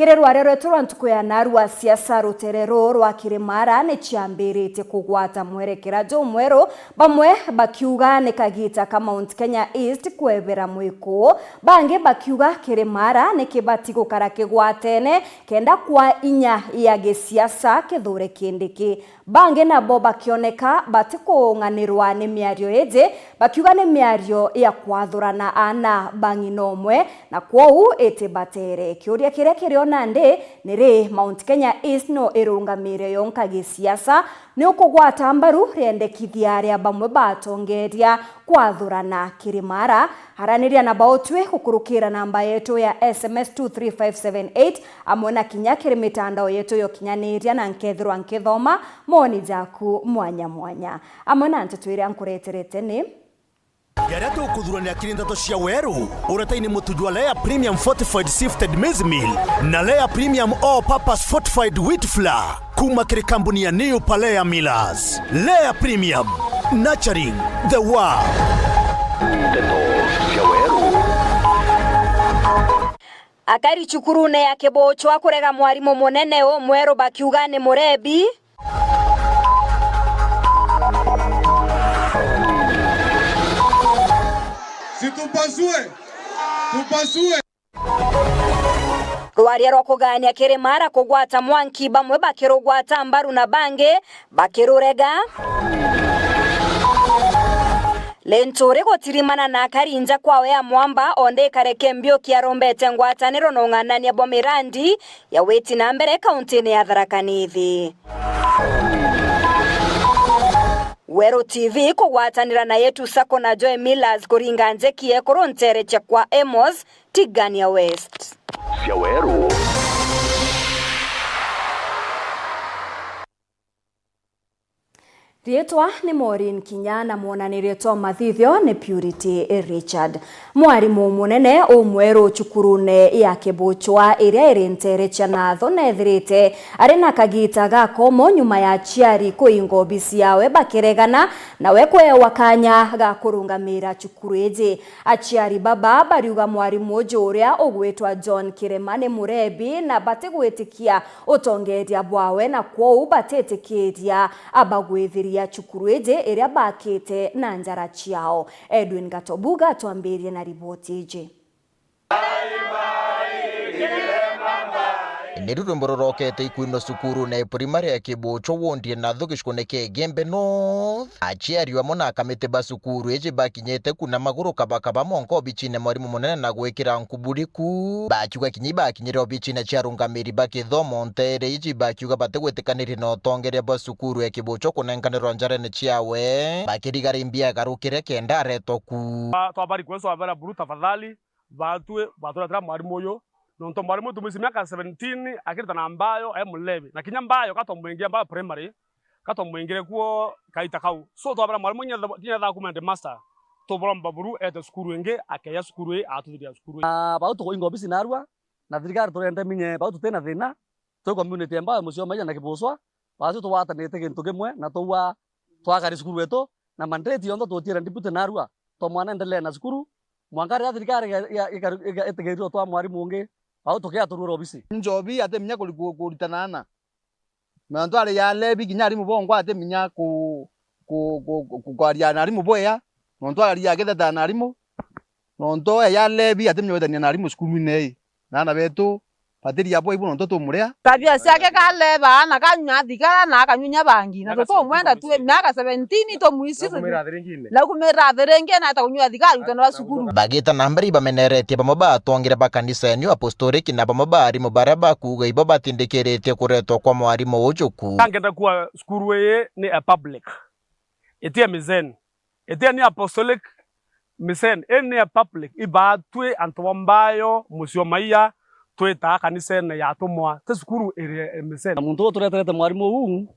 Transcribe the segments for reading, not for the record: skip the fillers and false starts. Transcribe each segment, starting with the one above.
Kirerwa rero turantuko ya narwa siasa ruterero rwa Kirimara ne chiambirite kugwata mwerekera jo mwero bamwe bakiuga ne kagita ka Mount Kenya East kwebera mwiko bange bakiuga Kirimara ne kibatigo karake gwatene kenda kwa inya ya gesiasa kedhure kindiki bange nabo bakioneka batiko nganirwa ne miario eje bakiuga ne miario ya kwathurana ana bangi nomwe na kwou ete batere kioria kirekere nande nere Mount Kenya East no erungamire yonka gisiasa ni ukugwata mbaru rendekithia ria bamwe batongeria kwathurana Kirimara haraniria na baotwe kukurukira namba yetu ya SMS 23578 amona kinya kiri mitandao yetu yo kinyaniria na nkethirwa nkithoma moni jaku mwanya mwanya amona ntetwire ankureterete ni Gereto kuthurania Nteto cia Weru uretaini mutujwa layer premium fortified sifted maize meal na layer premium all purpose fortified wheat flour kuma kiri kampuni ya New Palea Millers. Layer premium nurturing the world. Nteto cia Weru akari chukurune ya kebochwa kurega mwarimu munene o mwero bakiuga ni murebi Tupasue. Rwaria rokugania Kirimara kugwata mwanki bamwe bakirugwata mbaru na bange bakirurega Lentore gotirimana na karinja kwawe ya mwamba onde kareke mbio kiarombete ngwataniro no ng'anania bomirandi ya weti na mbere kaunti ya Tharaka Nithi. Weru TV kugwatanira na yetu sako na Joy Millers kuringa nzeki yekoro ntereche kwa Emos Tigania West. Cia Weru Rietwa ni MAUREEN Kinya na mwonaniretwa mathithio ni Purity Richard. Mwarimu munene umweru chukurune ya kebochwa iria irinterecha na thonethirite arena kagita gakomo nyuma ya chiari kuingo bisi yawe bakiregana na wekwe wakanya ga kurungamira chukureje achiari baba bariuga mwarimu joria ogwetwa John Kiremane Murebi na bategwetikia utongeria bwawe na kwou batetekeria abagwethiri ya chukureje eria bakete na njara chiao. Edwin Gatobuga tuambirie na ripoti ije. Niru mbororokete ikuino sukuru na primary ya Kibocho wondi na thugishkoneke Gembe North achiari wa mona kamete basukuru eje bakinyete kuna maguru kabakaba monko bichine mwarimu munene na gwekira nkuburiku bakiuga kinyiba kinyira bichine chiarungamiri bakithomo ntere eje bakiuga bategwetekaniri no tongere basukuru ya Kibocho kunenkaniro njarene chiawe bakirigarimbia garukire kenda retoku twabari kweso abara buru tafadhali batwe batura mwarimu yo nonto mwarimu tumisi miaka 17 akirita na ambayo mulebi na kinya ambayo katomwingia ambayo primary katomwingire kuo kaita kau so twabara mwarimu nya tha kumende master tobromba buru ete skuru nge akeya skuru atuthiria skuru bautu ko ingobisi narwa na thirikari turende minye bautu tena thina to community ambayo musio manya na kiboswa bazu twatanete kintu kimwe na twa twakari skuru eto na mandate yondo tutira ndipute narwa to mwana endelea na skuru mwangari ya thirikari etegerio twa mwarimu nge auto kia tururo bisi Njobi ate minya kulitanana mantu ale ya lebi kinyari mubongo ate minya kwaria nari muboya nonto ali ya getha nari mu nonto ya lebi ate minya wetania nari mu skulu nei nana betu patiri yapo ibu nonto tumurea tabia siake kaleba na kanywa thigara na kanyunya bangi na to mwenda tu miaka 17 to muisi na kumera therenge na ta kunywa thigara utana sukuru bagita nambari bameneretie bamoba tongire bakanisa ya apostolic na bamoba ari mubaraba kuga ibo batindekerete kuretwa kwa mwarimu ujuku ngenda kwa sukuru ye ni a public etia mizen etia ni apostolic mizen ni a public ibatwe antwambayo musio maiya tweta kanisa na yatumwa tesukuru emesen muntu tureterete mwarimu huu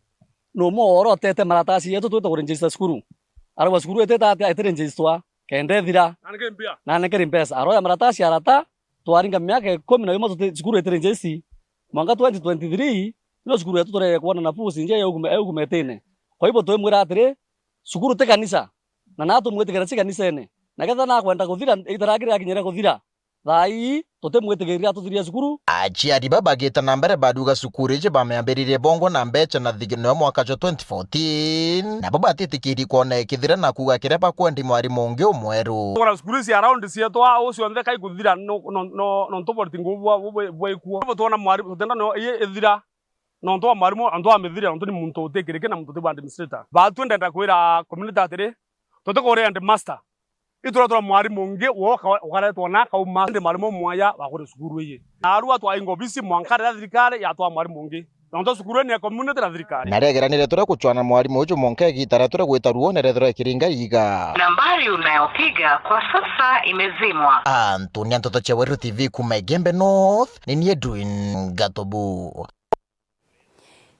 no moro tete maratasi yetu tweta kuregister skuru arwa skuru eteta ate register kende thira na nekeri mpesa aroya maratasi arata twaringa miaka 11 skuru register mwaka 2023 no skuru yetu tore kuona na pusi nje yugumetene kwa hivyo twemwira atire skuru te kanisa na nato mwete kanisa ene na getha na kwenda kuthira itaragira kinyera kuthira thai tutemwitigiria tuthiria cukuru aciari babagite na mbere baduga cukuru ije bameambiririe bongo na mbeca na thigino ya mwaka jo 2014 na babatitikirie kuona ikithira na kuga kiria bakwendi mwarimu ungi umweru ora cukuru cia around cietwa ucio nthe kai kuthira no ntoborti ngubwa bwaikuo tuona mwarimu tutenda no ithira no ntwa mwarimu antwa amithira ntoni muntu utekirike na muntu tibu administrator batwendenda kwira community atiri tutekore and master itura mwarimu ungi woka ukaretwo na kauma ndi mwarimu mwaya wakore cukuru iye arua twa ingobisi mwankare thirikari ya twa mwarimu ungi ndo cukuru ni community na thirikari na regeranire tura kuchwana mwarimu uju monke gitara tura gwita ruonere thura kiringa iga nambari unayopiga kwa sasa imezimwa. Antonia Nteto cha Weru TV kuma Gembe North ni Edwin Gatobu.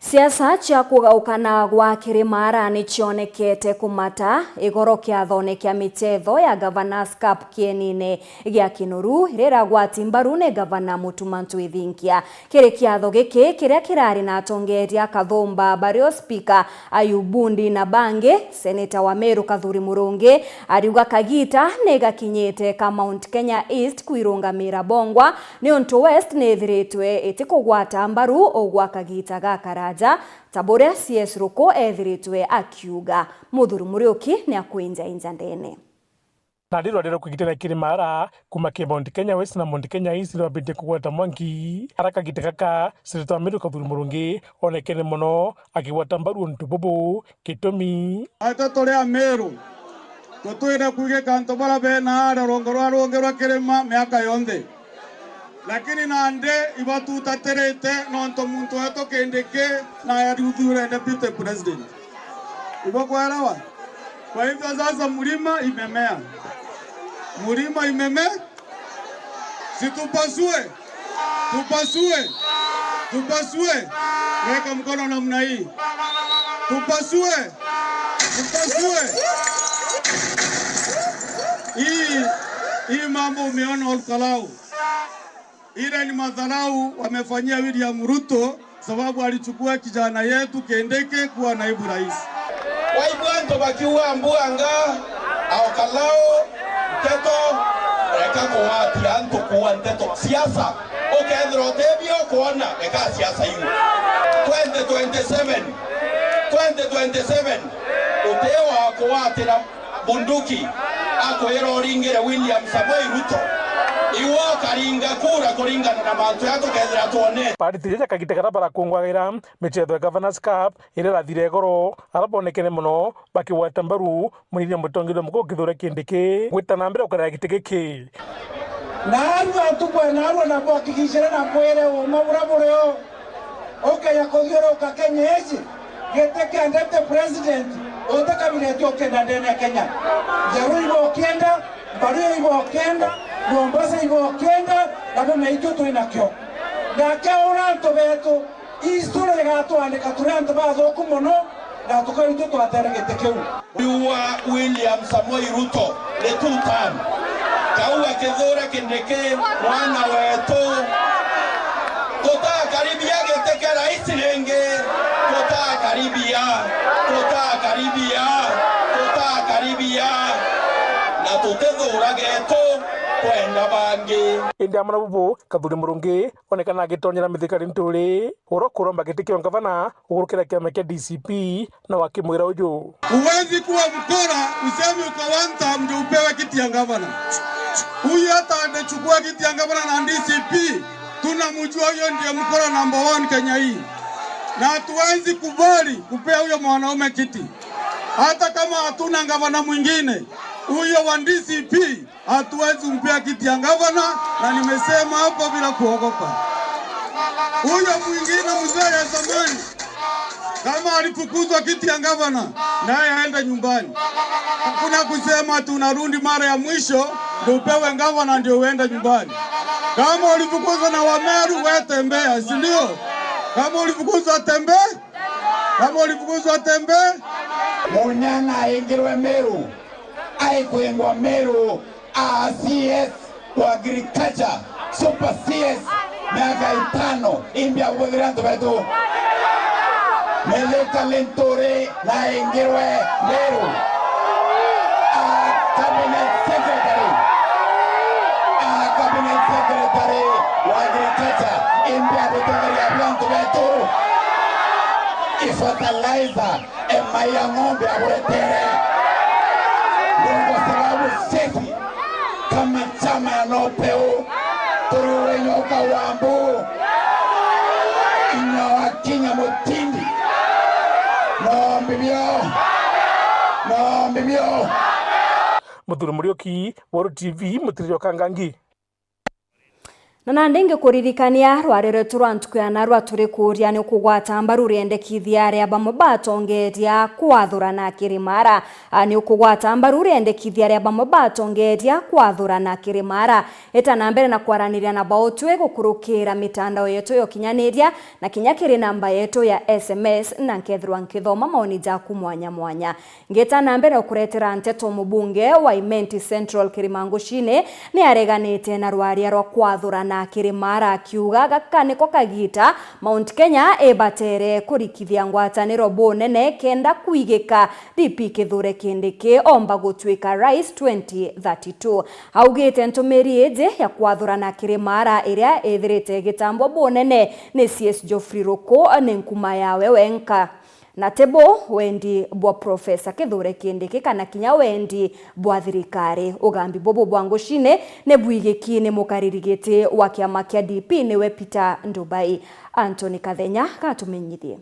Siasa cia kugaukana gwa Kirimara ni cionekete kumata igoro kiathone kia mitetho ya Governors Cup kienine gia Kinuru rira gwati mbaru ni Governor Mutumantu Ithinkia kiri kiatho giki kiria kirari na atongeria Kathumba Bario Speaker Ayubundi na Bange Senator wa Meru Kathuri Murungi ariuga kagita ni gakinyete ka Mount Kenya East kuirungamira bongwa ni onto West ni thiritwe itikugwata mbaru ogwa kagita gakara Tabore CS Ruko ethiritwe akiuga Muthuri Muriuki ni akuinja injandene Nadiro adero kugitera Kirimara kuma Mount Kenya West na Mount Kenya East wabide kugwata mwangi araka gitekaka Senator Meru Kathuri Murungi onekene muno akiwata mbaru ntu bobo kitomi atatorea Meru tutwire kuge kanto bara bena rongerwa Kirima miaka yonde lakini nande ibatu taterete nonto muntu wetu kendeke na yarudhure deputy president iboko arawa kwa hivyo sasa mlima imemea situpasue weka mkono namna hii tupasue hii mambo umeona olkalau ile ni madharau wamefanyia William Ruto sababu alichukua kijana yetu Kendeke kuwa naibu rais. Waibwanto bakiwa mbuanga au kalao Nteto rekako wati anto kuwa Nteto siasa okendro tebio kuona eka siasa hiyo 2027 utewa kuwati na bunduki akoero ringere William Samoei Ruto iwo karinga kura kuringana na bantu yato kethira tuone paritiria kagitekara bara kungwagira michetho ya Governors Cup ire rathire goro arabonekene muno bakiwata mbaru munire mutongire muko kithura kindike gwitana mbere ukara gitegeke naru atukwe naru na bokigishira na kwere o maburaburo ya kodhioro ka Kenya ezi geteke andete president otaka bileto kenda ndene Kenya jaru ibo kenda baru ibo kenda Mombasa ibo kenda nabo meito tuinakyo na kauranto beto isture gato andika turanto bazo kumono na tukaito twaterege tekeu William Samoei Ruto le tutan kaua kethora kindeke mwana wetu tota karibia geteke rais lenge tota karibia na tutethora geto kwenda bangi india mana bubu Kathuri Murungi onekana agitonyera mithikari nturi urokuromba gitikio ngavana ugurukira kiama kia DCP na wakimwira uju uwezi kuwa mkora useme ukawanta ndio upewe kiti ya ngavana huyu hata anachukua kiti ya ngavana na DCP tunamjua hiyo ndiye mkora number 1 Kenya hii na hatuwezi kubali kupea huyo mwanaume kiti hata kama hatuna ngavana mwingine huyo wa DCP hatuwezi kumpea kiti ya gavana na nimesema hapo bila kuogopa. Huyo mwingine mzee ya zamani kama alifukuzwa kiti ya gavana naye aende nyumbani. Hakuna kusema tunarudi mara ya mwisho ndio upewe gavana ndio uende nyumbani. Kama ulifukuzwa na Wameru wewe tembea, si ndio? Kama ulifukuzwa tembea. Munyana aingirwe Meru. Aikwengwa Meru CS wa agriculture super CS miaka 5 imbia ubudhiranto betu meleka lentore na ingirwe Meru cabinet secretary Daktari wa agriculture India kutoka vyanzo vyetu ifertilizer ya ng'ombe ya URETERI. Ndio sababu sisi kama chama ya NOPEU tuliwenyoka wambu inyawa kinya mutindi no mbibio Muthuri Murioki, Weru TV, Mutirio Kangangi. Na nandenge kuririkania rwareretu rwa ntukuya rwa turi kuria ni kugwata mbaru riendekithia ria bamwe batongeria kwathurana kirimara ni kugwata mbaru riendekithia ria bamwe batongeria kwathurana kirimara etana mbere na kwaraniria na baotwe gukurukira mitandao yetu yokinyaniria na kinya kiri namba yetu ya SMS na nkethirwa nkithoma maoni jaku mwanya mwanya ngetana mbere kuretera Nteto mubunge wa Imenti Central Kirimangushine ni areganite na rwaria rwa kwathurana na kirimara akiuga gaka niko kagita Mount Kenya ebatere kurikithia ngwataniro bonene kenda kuigika DP Kithure Kindiki omba gutwika Rais 2032 augite ntumiri eje ya kwathurana kirimara iria ethirite gitambo bonene ni CS Geoffrey Roko ne nkuma yawe wenka na tebo wendi bwa Profesa Kithure Kindiki kana kinya wendi bwa thirikari ugambi bobo bwangushine ne bwigekine mukaririgete wa kiama kia DP niwe Peter Ndubai. Anthony Kathenya katumenyithie.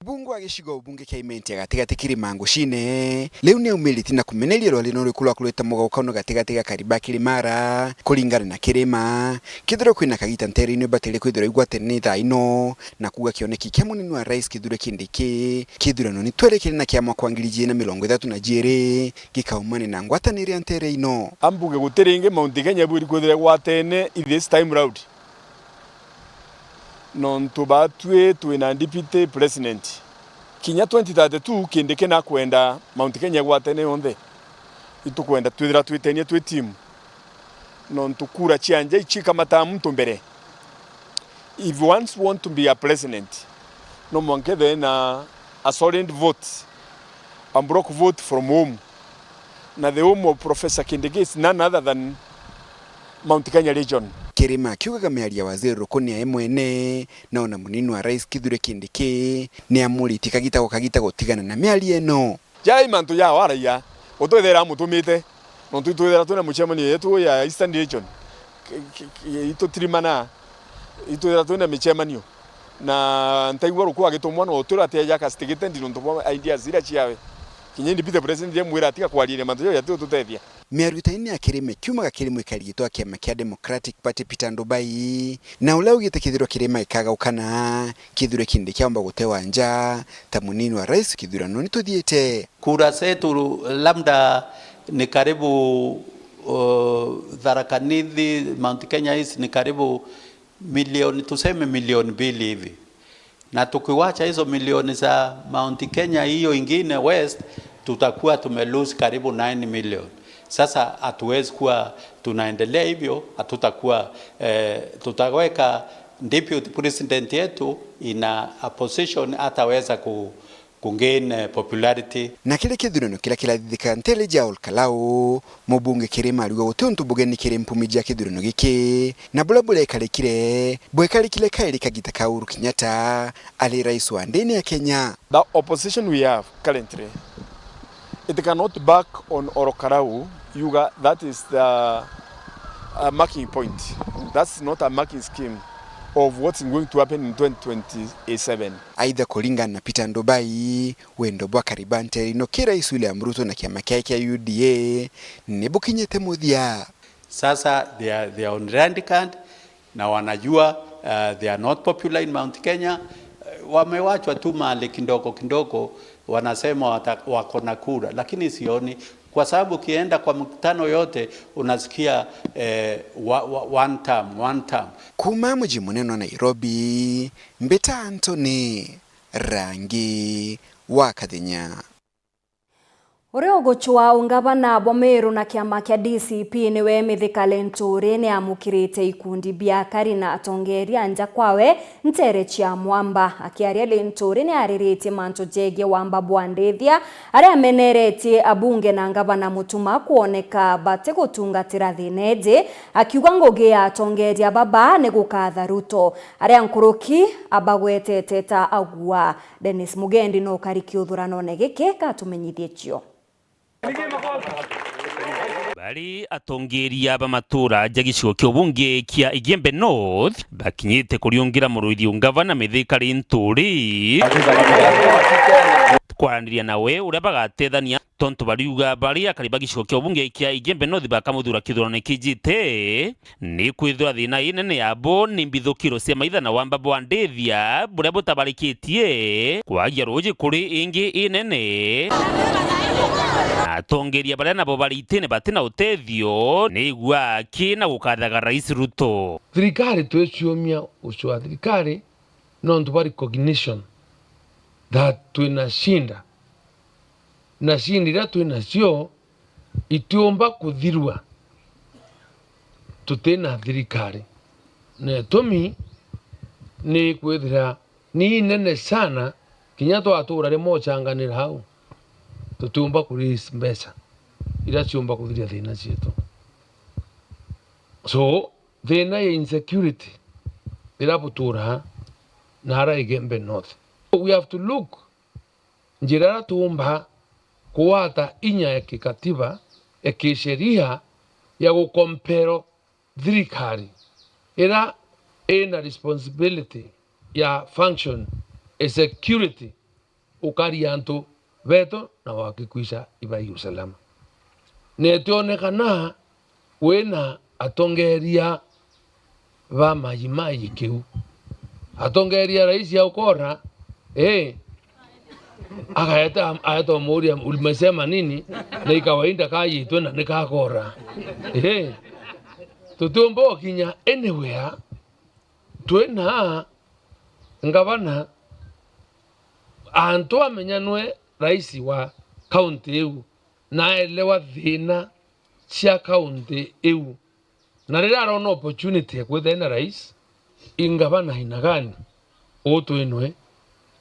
Bungu wa gishigo bunge kia Imenti ya gatigati Kirimangushine leo ni umiliti na kumenelia rwali nori kulwa kuleta mugaukono gatigati ga kariba kirimara kulingana na kirima Kithure kwina kagita nterino batele kwithira igwatene Thaa ino na kuga kioneki kia munini wa Rais Kithure Kindiki Kithure no ni twerekere na kiama kwa 2032 gikaumane na ngwatanire ya ntere ino ambuge guterenge Mount Kenya buri kwithira gwatene this time round non tubatwe tuina deputy president kinya 2032 Kindiki na kwenda Mount Kenya gwatene onde itukwenda twithira twitenie twi team non tukura chianja ichika matamu mbere if you want to be a president no monke then a solid vote a block vote from home na the home of Professor Kindiki is none other than Mount Kenya region. Kirima kiugaga miaria waziri Rukuni ya mwene na ona munini wa Rais Kithure Kindiki ni amuriti kagita gutigana na miaria eno jai mantu ya waraia utwethera mutumite no twithera tuna muchemani yetu ya Eastern region ito tirimana itwethera tuna michemanio na ntaigwa ruku agitumwa no turate ya kastigite ndino ndo ideas zira chiawe kinyendi pite president ye mwira tika kwalire mantu ya tutethia miarutaini ya kirime kiumaga kirimo ikarigitwa kiama kia Democratic Party Peter Ndubai na ula ugite kithirwa kirima ikaga ukana Kithure Kindiki amba gutewa nja ta munini wa Rais Kithure no nituthiete kura zetu labda ni karibu Tharaka Nithi Mount Kenya East ni karibu milioni tuseme milioni 2 hivi na tukiwacha hizo milioni za Mount Kenya hiyo ingine West tutakuwa tumelose karibu 9 milioni. Sasa hatuwezi kuwa tunaendelea hivyo, hatutakuwa tutaweka deputy president yetu ina a position ataweza gain popularity na kile Kithure no kila thika ntele jaul kalao mubunge Kirima aliwa utontu bugeni Kirimpumija Kithure no giki na bulabule kalikire bwekalikile kaili kagita ka Uhuru Kenyatta ali rais wa ndeni ya Kenya. The opposition we have currently, it cannot back on Orokarau. That is the marking point. That's not a marking scheme of what's going to happen in 2027. Aidha kulingana na Peter Ndubai wendo bwa karibante no kira William Ruto na kiama kia UDA nebukinyete muthia. Sasa they are on randicant na wanajua they are not popular in Mount Kenya. Wamewachwa tu mali kidogo wanasema wako na kura lakini sioni kwa sababu kienda kwa mkutano yote unasikia one term. Kuma mji muneno Nairobi Mbeta Anthony Rangi wa Kathenya. Ureo gochwa ungavana bwa Meru na kiama kia DCP niwe mithikale Nturi ni amukirite ikundi bia kari na atongeria anja kwawe ntere chia mwamba akiaria Nturi ni aririte manto jege wamba bwandethia aria amenerete abunge na ngavana mutuma kuoneka bate gutungatira thineje akiuga ngugi ya atongeria baba ni gukatha Ruto aria nkuruki abagwetete ta agua. Dennis Mugendi no kariki uthurano negeke katumenyithie chio. Bari atongeria bamatura jagicigo kyo bunge kia Igembe North bakinyite kuriungira muruithio ngavana mithikari Nturi kwaranĩria nawe uria bagatethania tonto bariuga bari akari bagicigo kyo bunge kia Igembe North bakamuthura kithurano kijite ni kwithura thina inene yabo ni mbithukiro cia maithana wamba bwandethia buria butabarikitie kwagia ruji kuri ingi inene atongeria baria nabo baritene batina utethio ni igua kina gukathaga Rais Ruto. Thirikari tweciumia ucio thirikari no ntubari recognition that twinashinda na shindira twinacio itiomba kuthirwa tutena thirikari na tomi ni kwithira ni nene sana kinya twatura rimo changanira hau tutumba kuris mbesa ira ciumba kuthiria thina cietu. So thina ya insecurity ira butura nara Igembe North. We have to look njira tumba kuwata inya ya kikatiba ya kisheria ya gukompero thirikari ira ina responsibility ya function a security ukarianto veto na wakikwisha ibai usalama. Netionekana wena atongeria va majimaji kiu atongeria rais ya ukora akaeta moria ulimesema nini na ikawainda kaji na nikakora tutumbo kinya anywhere twena ngavana anto amenyanwe rais wa county eu na elewa thina cia county eu na rira arona opportunity kwithena rais ingavana hinagani utwinwe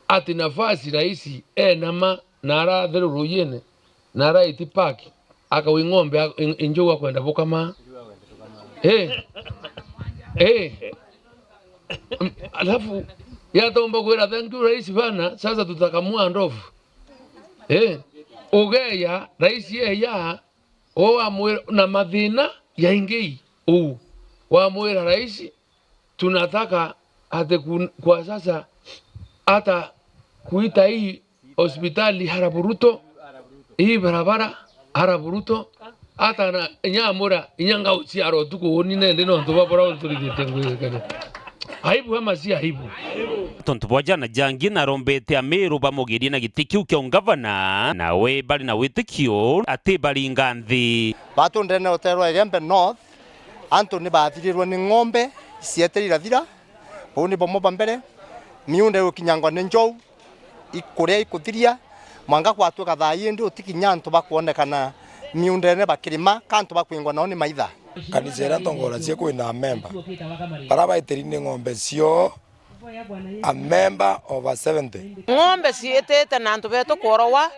ati nafasi rais nama nara theru yene nara itipaki akawingombe injuga kwenda bukama alafu yatomba kwera thank you rais bana sasa tutakamua ndovu ugeya rais yeya o amwira na mathina ya ingei wa mwira rais tunataka ate kwa sasa hata kuita hii hospitali haraburuto hii barabara haraburuto hata na nyamura inyanga uchiaro tuko ni nende no tubabora ulturithite ngwikane aibu ama si aibu tonto bwajana jangi na rombete Meru bamugirie na gitikiu kya ngavana nawe bali na witikio ati bali nganthi batu ndene hotelwa Igembe North antu ni bathirirwe ni ng'ombe cieterira thira buni bomo bambere miunde ukinyangwa ni njou ikuria ikuthiria mwanga kwatuka thai ndi utikinya antu bakuonekana miunde ne bakirima kantu bakwingwa nao ni maitha kanisa ira tongora cie kwina member baraba iterine ng'ombe cio a member over 70 ng'ombe cietete na antu beto kworowa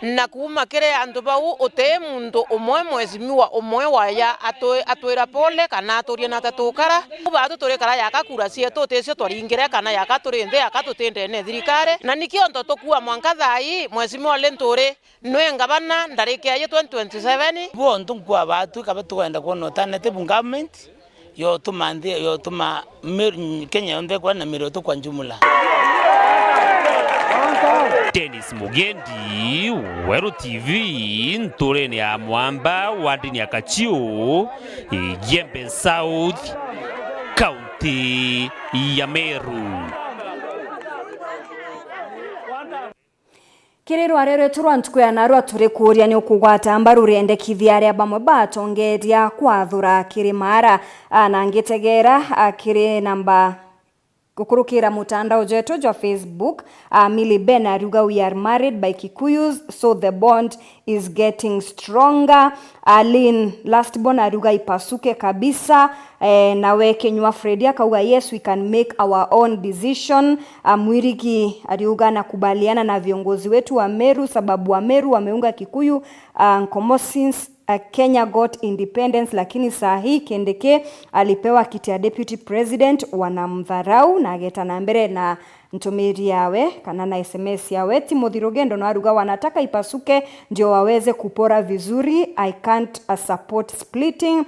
na kuma kire antu bau uте mundu umwe mwezimiwa umwe waya atwira pole kana aturie na tatukara batu turi kara yakakura cietu tecio twaringire kana yakaturinde yakatutinde ne thirikare na nikio nto tukua mwanka thai mwezimiwa Nturi nwe ngavana ndarike ya 2027 bo ntunkwa batu kabatu kwenda kuona tanete government yo tuma Kenya yonde kwa na Meru kwa jumla. Dennis Mugendi, Weru TV, Nturi ya mwamba wadini ya Kachio, Igembe South, County ya Meru. Kiriro arero turantuko ya narwa turi kuria ni ukugwata mbaru riendekithia aria bamwe batongeria kwathura kirimara na ngitegera akiri namba Kukurukira mutandao jetu jwa Facebook, Millie Ben aruga we are married by Kikuyus, so the bond is getting stronger. Lynn Lastborn aruga ipasuke kabisa. Nawe Kenywa Freddy akauga yes we can make our own decision. Mwirigi aruga na kubaliana na viongozi wetu wa Meru sababu wa Meru wameunga Kikuyu nkomo since Kenya got independence, lakini saa hii Kendeke alipewa kiti ya deputy president wanamdharau na ageta na mbere na ntumiri yawe kana na SMS yawe. Timothy Rogendo na aruga wanataka ipasuke ndio waweze kupora vizuri. I can't support splitting.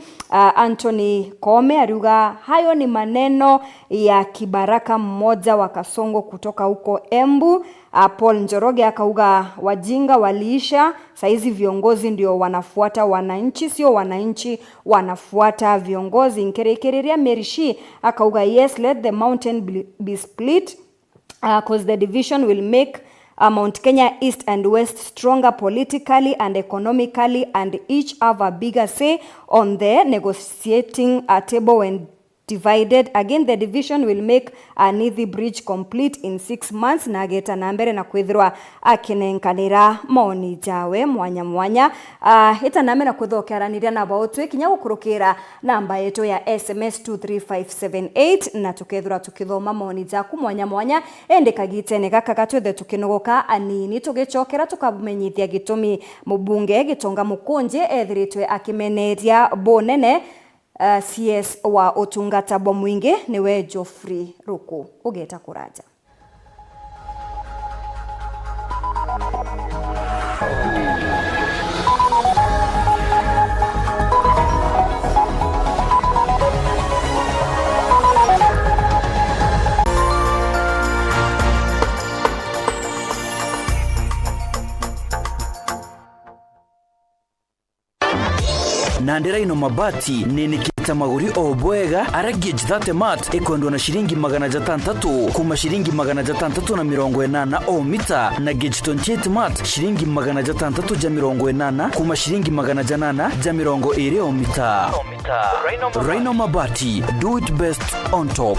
Anthony Kome aruga hayo ni maneno ya kibaraka mmoja wa Kasongo kutoka huko Embu. Paul Njoroge akauga wajinga waliisha, saizi viongozi ndio wanafuata wananchi, sio wananchi wanafuata viongozi. Nkerekereria Merishi akauga yes let the mountain be split because the division will make Mount Kenya East and West stronger politically and economically and each have a bigger say on the negotiating table when divided. Again, the division will make Nithi Bridge complete in 6 months. Nageta nambere na kwithirwa akinenkanira maoni jawe mwanya. Hita name na kwithokeraniria na baotwe kinya gukurukira namba yetu ya SMS 23578 na tukethura tukithoma maoni jaku mwanya. Endekagitene gaka gatwethe tukinogoka anini tugicokera tukabumenyithia gitumi mubunge Gitonga Mukunji ethiritwe akimeneria bonene CS wa utungata bwa mwingi niwe Geoffrey Ruku ugeta kuraja. Nandera ino mabati nini kita maguri obwega arageje 30 mat ekondo na shilingi 600 kuma shilingi 680 o mita na gauge 28 mat shilingi 680 kuma shilingi 820 o mita. Rhino mabati, do it best on top.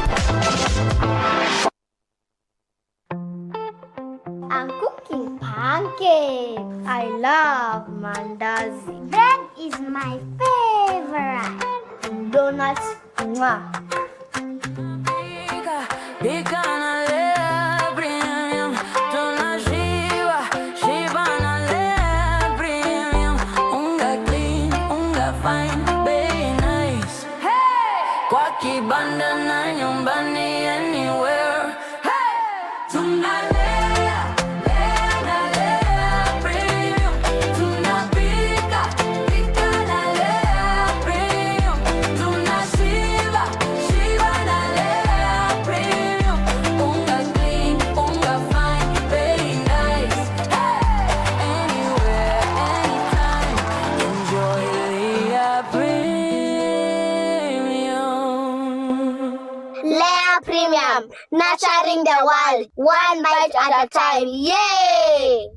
I'm cooking pancakes. I love mandazi. Bread is my favorite. Donuts, mwah. Nurturing the world, one bite at a time. Yay!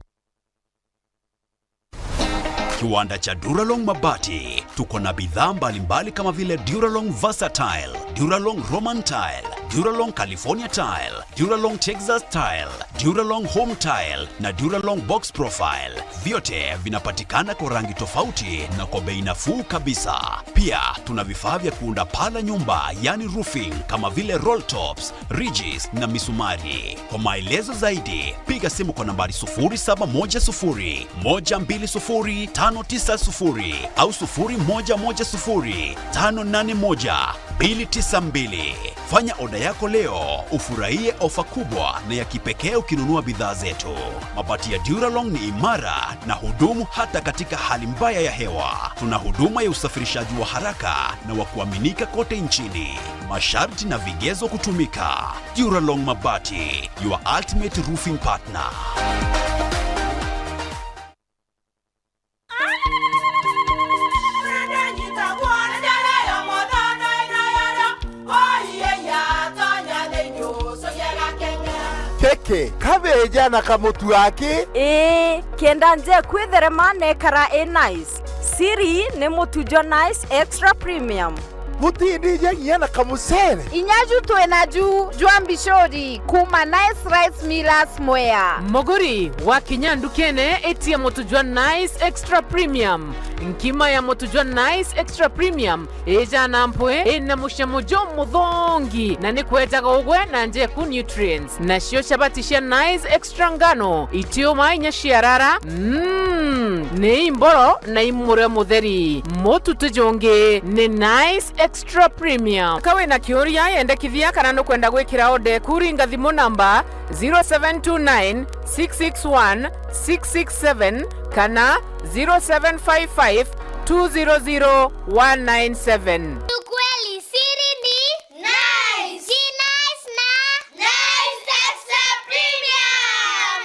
Kiwanda cha Duralong Mabati, tuko na bidhaa mbalimbali kama vile Duralong Versatile, Duralong Roman Tile, Duralong California Tile, Duralong Texas Tile, Duralong Home Tile na Duralong Box Profile. Vyote vinapatikana kwa rangi tofauti na kwa bei nafuu kabisa. Pia tuna vifaa vya kuunda pala nyumba, yani roofing, kama vile roll tops, ridges na misumari. Kwa maelezo zaidi, piga simu kwa nambari 0710 120 590 au 0110 581 292. Fanya oda yako leo, ufurahie ofa kubwa na ya kipekee ukinunua bidhaa zetu. Mabati ya Duralong ni imara na hudumu hata katika hali mbaya ya hewa. Tuna huduma ya usafirishaji wa haraka na wa kuaminika kote nchini. Masharti na vigezo kutumika. Duralong Mabati, your ultimate roofing partner. Keke, kabeja na kamutu wake? Kenda nje kwitherema nekara nice. Siri ni mutujo nice extra premium. mutindi nyengia na kamusere Inyaju tuenaju juambishori kuma Nice Rice Millers Mwea. Moguri wa Kinya ndukene etia motujwa Nice Extra Premium. Nkima ya motujwa Nice Extra Premium eja nampwe ena mushamojo mudhongi na ni kweta gogwe na nje ku nutrients na shio shabatisha Nice Extra ngano itio mainya shiarara ne imboro na imure mutheri motu tujonge ne Nice Extra Premium. Kawe na kioria yende kithia kana kwenda gwikira ode kuringa thimu namba 0729 661 667 kana 0755 200 197. Ukweli siri ni Nice. Si Nice na Nice Extra Premium.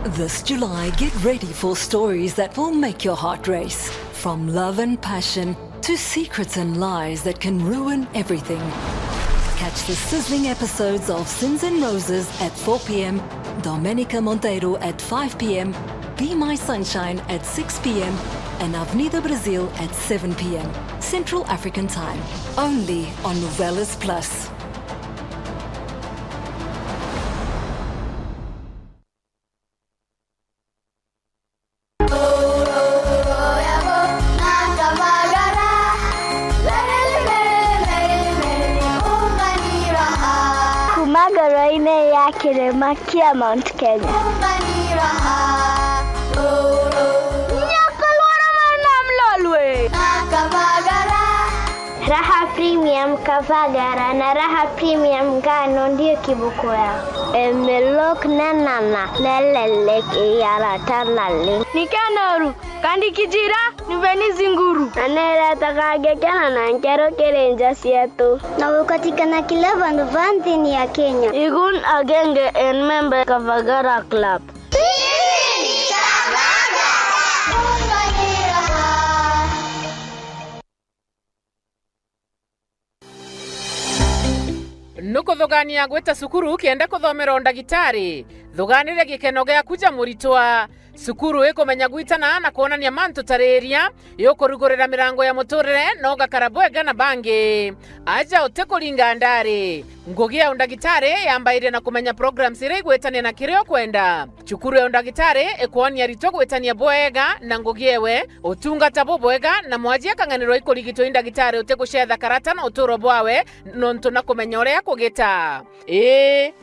Yay! This July, get ready for stories that will make your heart race. From love and passion to secrets and lies that can ruin everything. Catch the sizzling episodes of Sins and Roses at 4 p.m, Domenica Monteiro at 5 p.m, Be My Sunshine at 6 p.m, and Avenida Brazil at 7 p.m, Central African Time. Only on Novelas Plus. Magaraine ya Kirema kia Mount Kenya. Nyakalora namlolwe. Raha Premium Kavagara na Raha Premium ngano ndio kibuko yao. Emelok na nana lelelek yara tanale. Nikanoru kandi kijira niveni zinguru. Anera takage kana na nkero kerenja sietu. Na wakatika na kilaba nduvantini ya Kenya. Igun agenge en member Kavagara Club. Nuko thogania gweta sukuru kienda kuthomera ondagitari thoganire gikeno gya kuja muritwa sukuru ikomenya gwitana na kuonania mantu tareria yokurugurira mirango ya muturire no gakarabwega na bangi aja utekuringa ndari ngugi ya ondagitari yambaire na kumenya programs ire gwetania na kirio kwenda chukuru ya ondagitari ikuonia rito gwetania bwega na ngugi ewe utungata bwega na mwajia kanganiro ikurigito indagitari utekushetha karata na uturo bwawe nontu na kumenya uria kugita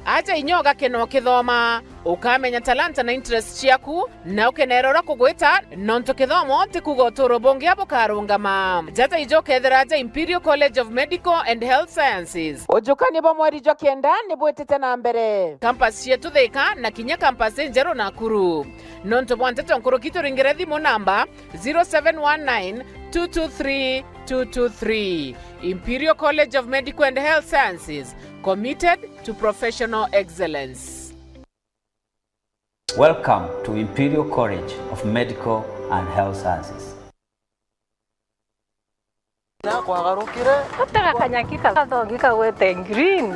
aja inyoga keno kithoma ukamenya talanta na interest ciaku na ukenerora kugwita nonto kithomo tikugo uturo bongi abo karungama jata ijoke theraja Imperial College of Medical and Health Sciences ujukani bo mweri jo kenda ni bwetete na mbere campus yetu Thika na Kinya campus Njero Nakuru nonto bwantete nkuru kitu ringire thimu namba 0719 223 223. Imperial College of Medical and Health Sciences, committed to professional excellence. Welcome to Imperial College of Medical and Health Sciences. Kutaka kanyakika kathongika wete green.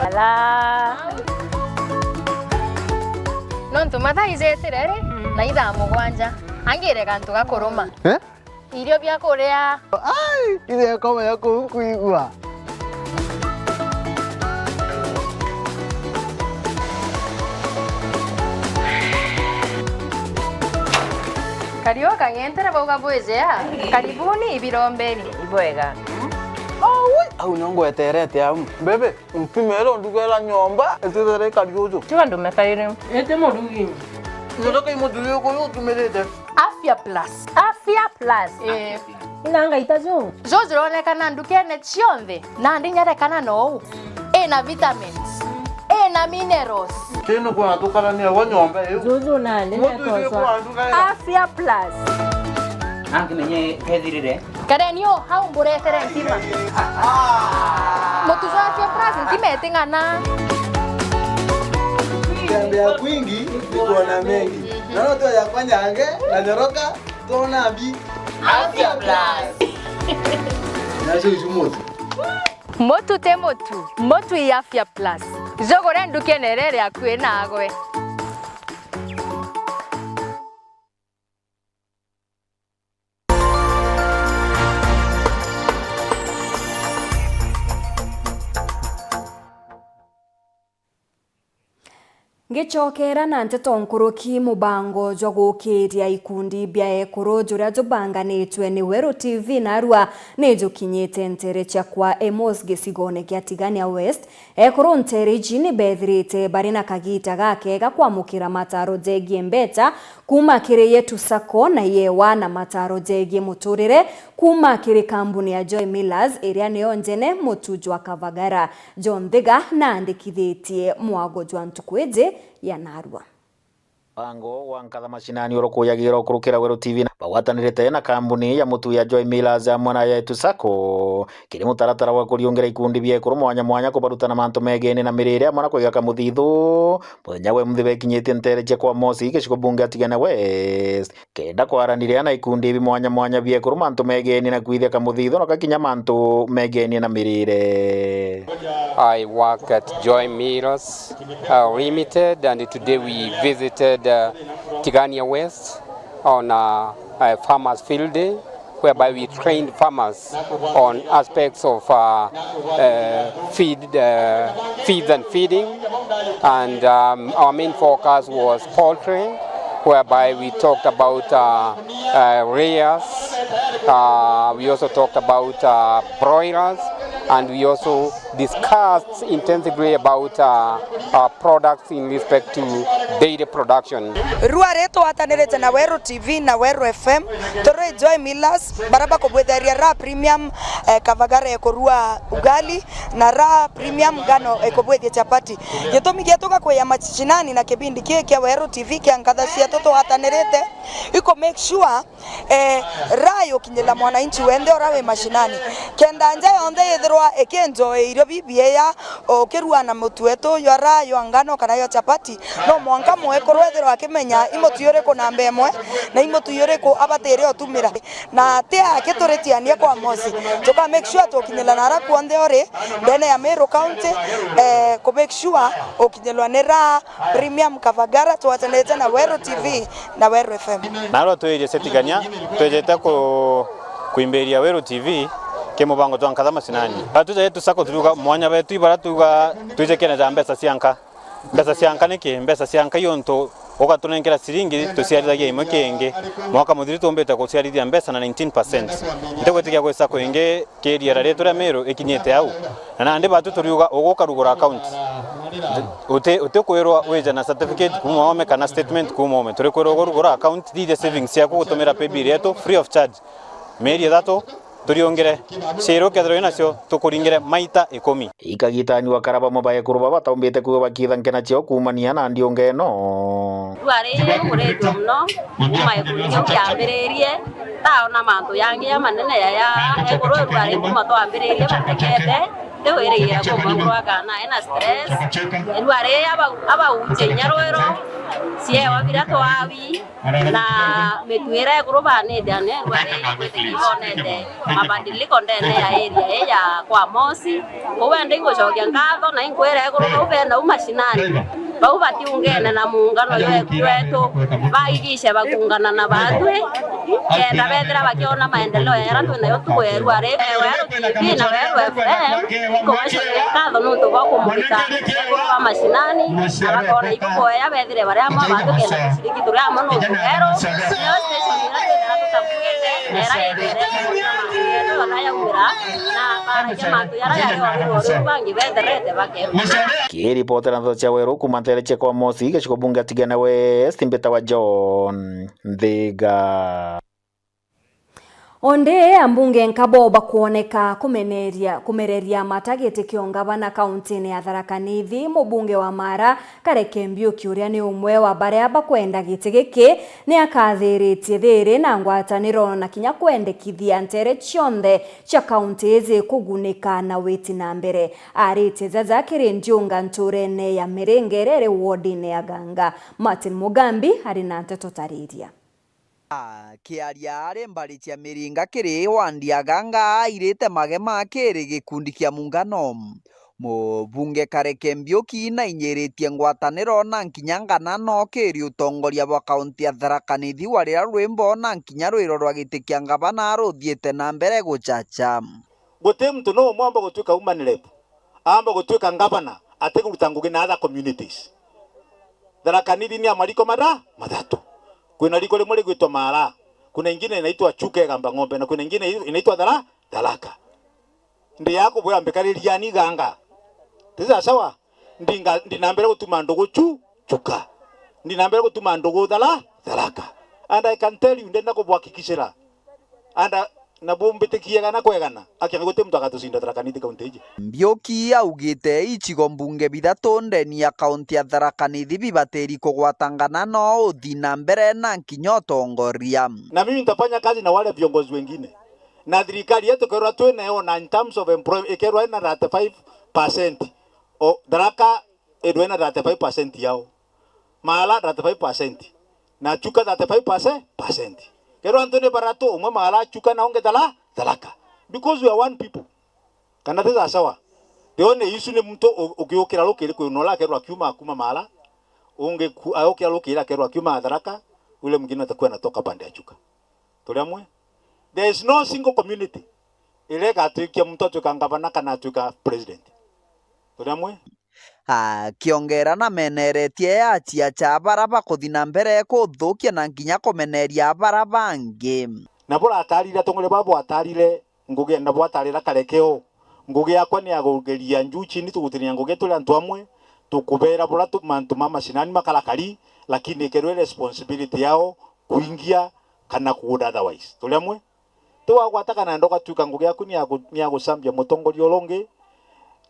Ala. Nontu matha izeterere na itha mugwanja. Angire kantu gakuruma. Irio bya kuria. Ai, ile kama yako kuigwa. Kario kangentera boga bwezea. Karibuni ibirombeni ibwega. Au nyongo eterete amu. Bebe, mpimero ndugera nyomba, etere kariozo. Tuwa ndo mekaire. Ete modugi. Ndoka imodugi ko yotumelete. Afya Plus. Afya Plus. Inanga itazo. Zozo ronekana ndukene chionde. Na ndinyareka no. Na vitamins. Na minerals. Kino kwa tukarania wa nyomba yo. Zozo nane natoza. Afya Plus. Anki menye kedirire. Karenio haumburetere ntima. Motuzo Afya Plus ntima etingana. Tembea kwingi iko na mengi. Naona tu ya kwanja ange na nyoroka tona bi Afya Plus. Nasho jumoto. Motu te motu. Motu ya Afya Plus. Zogore ndukenerere akwe nagwe. Ngichokera na Nteto nkuruki mubango jwa gukiria ikundi bia ekuru juria jubanganitwe ni Weru TV narua nijukinyite ntere cia kwa Emos gisigone kia Tigania West ekuru ntere jini bethirite barina kagita gake gakwamukira mataro jegie mbeta kuma kiri yetu sako na yewa na mataro jegie muturire kuma kiri kambuni ya Joy Millers area neonjene mutujwa Kavagara John Thiga na andikithitie mwago jwa ntukweje ya narua Bango wankatha mashinani urokuyagiro kurukira Weru TV bagwatanirite na kambuni ya mutu ya Joy Millers amwana ya Etusako kiri mutaratara wa kuriongera ikundi biekuru mwanya kubarutana mantu megene na mirire amwana kuigaka muthithu muthenya we muthibe kinyite ntere cia kwa Mosi giciko bunge Tigania West kenda kwaranire na ikundi bi mwanya biekuru mantu megene na kuithia kamuthithu no kakinya mantu megene na mirire. I work at Joy Millers Limited, and today we visited Tigania West on a farmers field day, whereby we trained farmers on aspects of feeds and feeding, and our main focus was poultry, whereby we talked about layers, we also talked about broilers, and we also discussed intensively about products in respect to dairy production. Ruareto atanirete na Weru TV na Weru FM toro Joy Millers baraba kubwetheria ra premium Kavagara ekorua ugali na ra premium ngano ekobwethia chapati gitumi gituka kweya machinani na kibindi kia Weru TV kia ngatha cia toto atanirete iko make sure rayo kinyela mwananchi wende orawe mashinani kenda nja yonde yethirwa ekenjoy irio bibia ya okirua na mutueto yo rayo ngano kana yo chapati no mwanka mwekoro ethirwa akimenya imotuyore ko namba emwe na imotuyore ko abatere otumira na te akituretiania kwa Mosi toka make sure to kinyela nara kuonde ore ndene ya Meru County ko make sure okinyelwa nera premium Kavagara to atanete na Weru TV na Weru FM naro toje setigania tojeta ko kuimberia Weru TV ke mubango twankatha masinani batuja yetu sako turuga mwanya betu ibara tuga tuje kena za mbesa cianka niki mbesa cianka yonto okatunengera siringi tuciarithagia imwe kenge mwaka muthiri tumbite kuciarithia mbesa na 19% ntegwetikia gwe sako inge keria retu ra Meru ikinyete au na ndi batu turiuga ugukarugura account ute kwirwa weja na certificate kuma ome kana statement kuma ome turi kwirwa gurugura account thithe savings yaku gutumira paybill yetu free of charge meri thato turiongere cero kethro inacio tukuringire maita 10 ikagitani wa karaba mabaye kuruba bataumbite kuwa bakithankena cio kumania na ndionge no rwarire mureto mno umaye kurio kiambiririe taona mantu yangi ya manene ya eguru rwari kuma twambiririe batekete tewereira kumangwa kana ena stress rwari aba uche nyarwero siewa birato awi na metuira kuruba ne dane rwari kwetibonete mabadiliko ndene ya area ya kwa Mosi kuwende ngocokia ngatho na inkwera kuruba ubenda umashinani baubati ungene na muungano yetu bagigisha bakungana na batwe kenda bethira bakiona maendeleo ya rantu nayo tuweru are Weru TV na Weru FM kocokia ngatho nuntu bakumurika kwa mashinani abakona ikukoya bethire baria ma batu kenda ciriki turia mono tuero yo station ira tutakuete era yere na ya umira na para chama tu yara ya bangi bethirete bakeru kiripotera ntho cia Weru kuma ntere cia kwa Mosi giciko bunge Tigania West mbeta wa John Thiga. Onde ambunge nkaboba kuoneka kumereria matagete kiongabana kauntini ya Tharaka Nithi mubunge wa Mara Kareke Mbiuki uria ni umwe wa baria bakwenda giti giki ni akathiritie thiri na ngwataniro na kinya kwendekithia ntere cionthe cia kaunti izi kugunika na witi na mbere arite zaza kiri njunga nturene ya Mirengerere wodine ya Ganga. Martin Mugambi ari na Nteto tariria kiaria ari mbari cia miringa kiri wandia Ganga irite magema kiri gikundi kia muungano mubunge Kareke Mbiuki na inyiritie ngwataniro na nkinyangana no kiri utongoria wa kaunti ya Tharaka Nithi waria rwimbo na nkinya rwiro rwa giti kia ngavana ruthiete na mbere guchacha guti mtu no mwamba gutuika human rep amba gutuika ngavana ate kuruta ngugi na other communities Tharaka Nithi ni amariko mathatu. Kuna liko limwe gwitwa Mara, kuna ingine inaitwa Chuke Gamba Ng'ombe na kuna ingine inaitwa Tharaka. Ndi yako bwa mbekariria ni ganga. Tiza sawa. Ndi nambere gutuma ndugu chuka. Ndi nambere gutuma ndugu Tharaka. And I can tell you ndenda kubwakikishira. And na bombetikia na kwegana akianga gote mtu agatucinda Tharaka Nithi kaunti iji. Mbioki augite ichigo mbunge bithatũ ndeni ya kaunti ya Tharaka Nithi bibatĩri kũgwatangana no uthi na mbere na nkinya utongoria. Na mimi nitafanya kazi na wale viongozi wengine. Na thirikari yetu kerwa twene na in terms of employment ikerwa na 35%. O Tharaka edwe na 35% yao. Mala 35%. Na Chuka 35%. Kero Antone Barato umwe Mala Chuka na onge Tharaka. Because we are one people. Kana teza sawa. The only issue ni mtu ukiokira lokere ko nola kero akiuma akuma Mala. Unge aokira lokere kero akiuma Tharaka. Ule mwingine atakuwa anatoka pande ya Chuka. Tuliamwe? There is no single community. Ile gatuikia mtu atuka ngavana kana atuka president. Tuliamwe? Akiongera na meneretie achia cha baraba kuthi na mbere kuthukia na nginya kumeneria baraba angi. Na bora atarire tongole babo atarire nguge na bwa atarira karekeo. Nguge yakwa ni agogeria njuchi ni tugutiria nguge tuli antu amwe tukubera bora tu mantu mama sinani makalakari lakini kerwe responsibility yao kuingia kana kuuda otherwise. Tuliamwe? Tuwa gwataka na ndoka tuka nguge yaku ni agusambia mutongori olonge.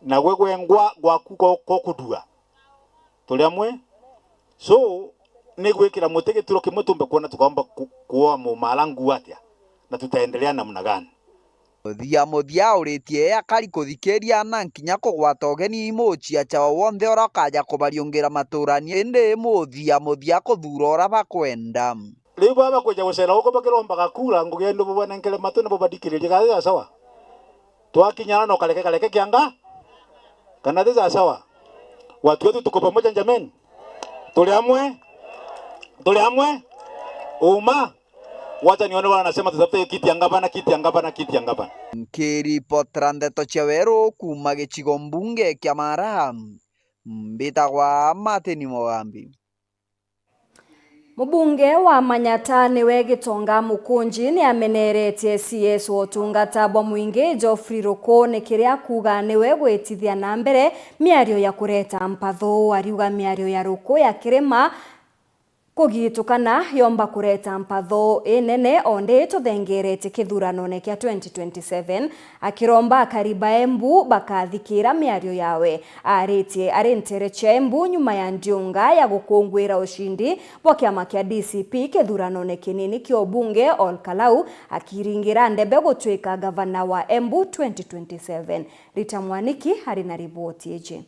Na wewe ngwa gwaku kokudua. Tuliamwe? So ni gwikira mutege turoke mutumbe kuona tukamba kuoa mu malangu atia na tutaendelea namna gani. Muthia uritie akari kuthikiria na nkinya kugwata ugeni imuchia cha wothe urakaja kubariungira maturani indi muthia kuthura ura bakwenda. Riu baba kweja gucera uko bakiromba gakura ngugendo bubana nkele matu na bubadikiriria gaza sawa. Twakinyana no kaleke kianga. Kana teza sawa. Watu wetu tuko pamoja jameni. Tuliamwe? Uma. Wacha nione wanasema tutafute kiti ya ngavana. Nkiripotera Nteto cia Weru kuma gicigo mbunge kia Mara. Mbitagwa Mateni Mogambi. Mubunge wa Manyata niwe Gitonga Mukunji ni ameneretie CS wotungata bwa muingi Geoffrey Ruku ni kiria kuga niwe gwitithia na mbere miario ya kureta mpatho. Ariuga miario ya Ruku ya kirima kugitukana yomba kureta mpatho enene onde tuthengerete kithurano kia 2027 akiromba akariba Embu bakathikira miario yawe aritie arentereche Embu nyuma ya ndiunga ya gukungwira ushindi bwa kiama kia DCP kithurano kinini kio bunge Olkalau akiringira ndebe gutwika gavana wa Embu 2027. Rita Mwaniki hari na ripoti eje.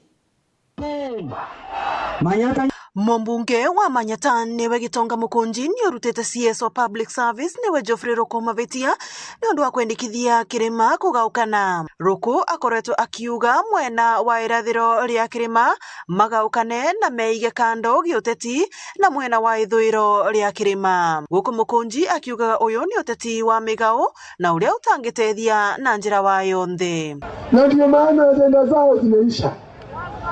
Mbunge wa Manyata niwe Gitonga Mukunji ni urutete CS wa Public Service niwe Geoffrey Ruku mavetia ni undu wa kwendikithia kirima kugaukana. Ruku akoretwo akiuga mwena wa irathiro ria kirima magaukane na meige kando giuteti na mwena wa ithwiro ria kirima. Guku Mukunji akiuga uyu ni uteti wa migao na uria utangitethia na njira wa yonthe. Na ndio maana ajenda zao zimeisha.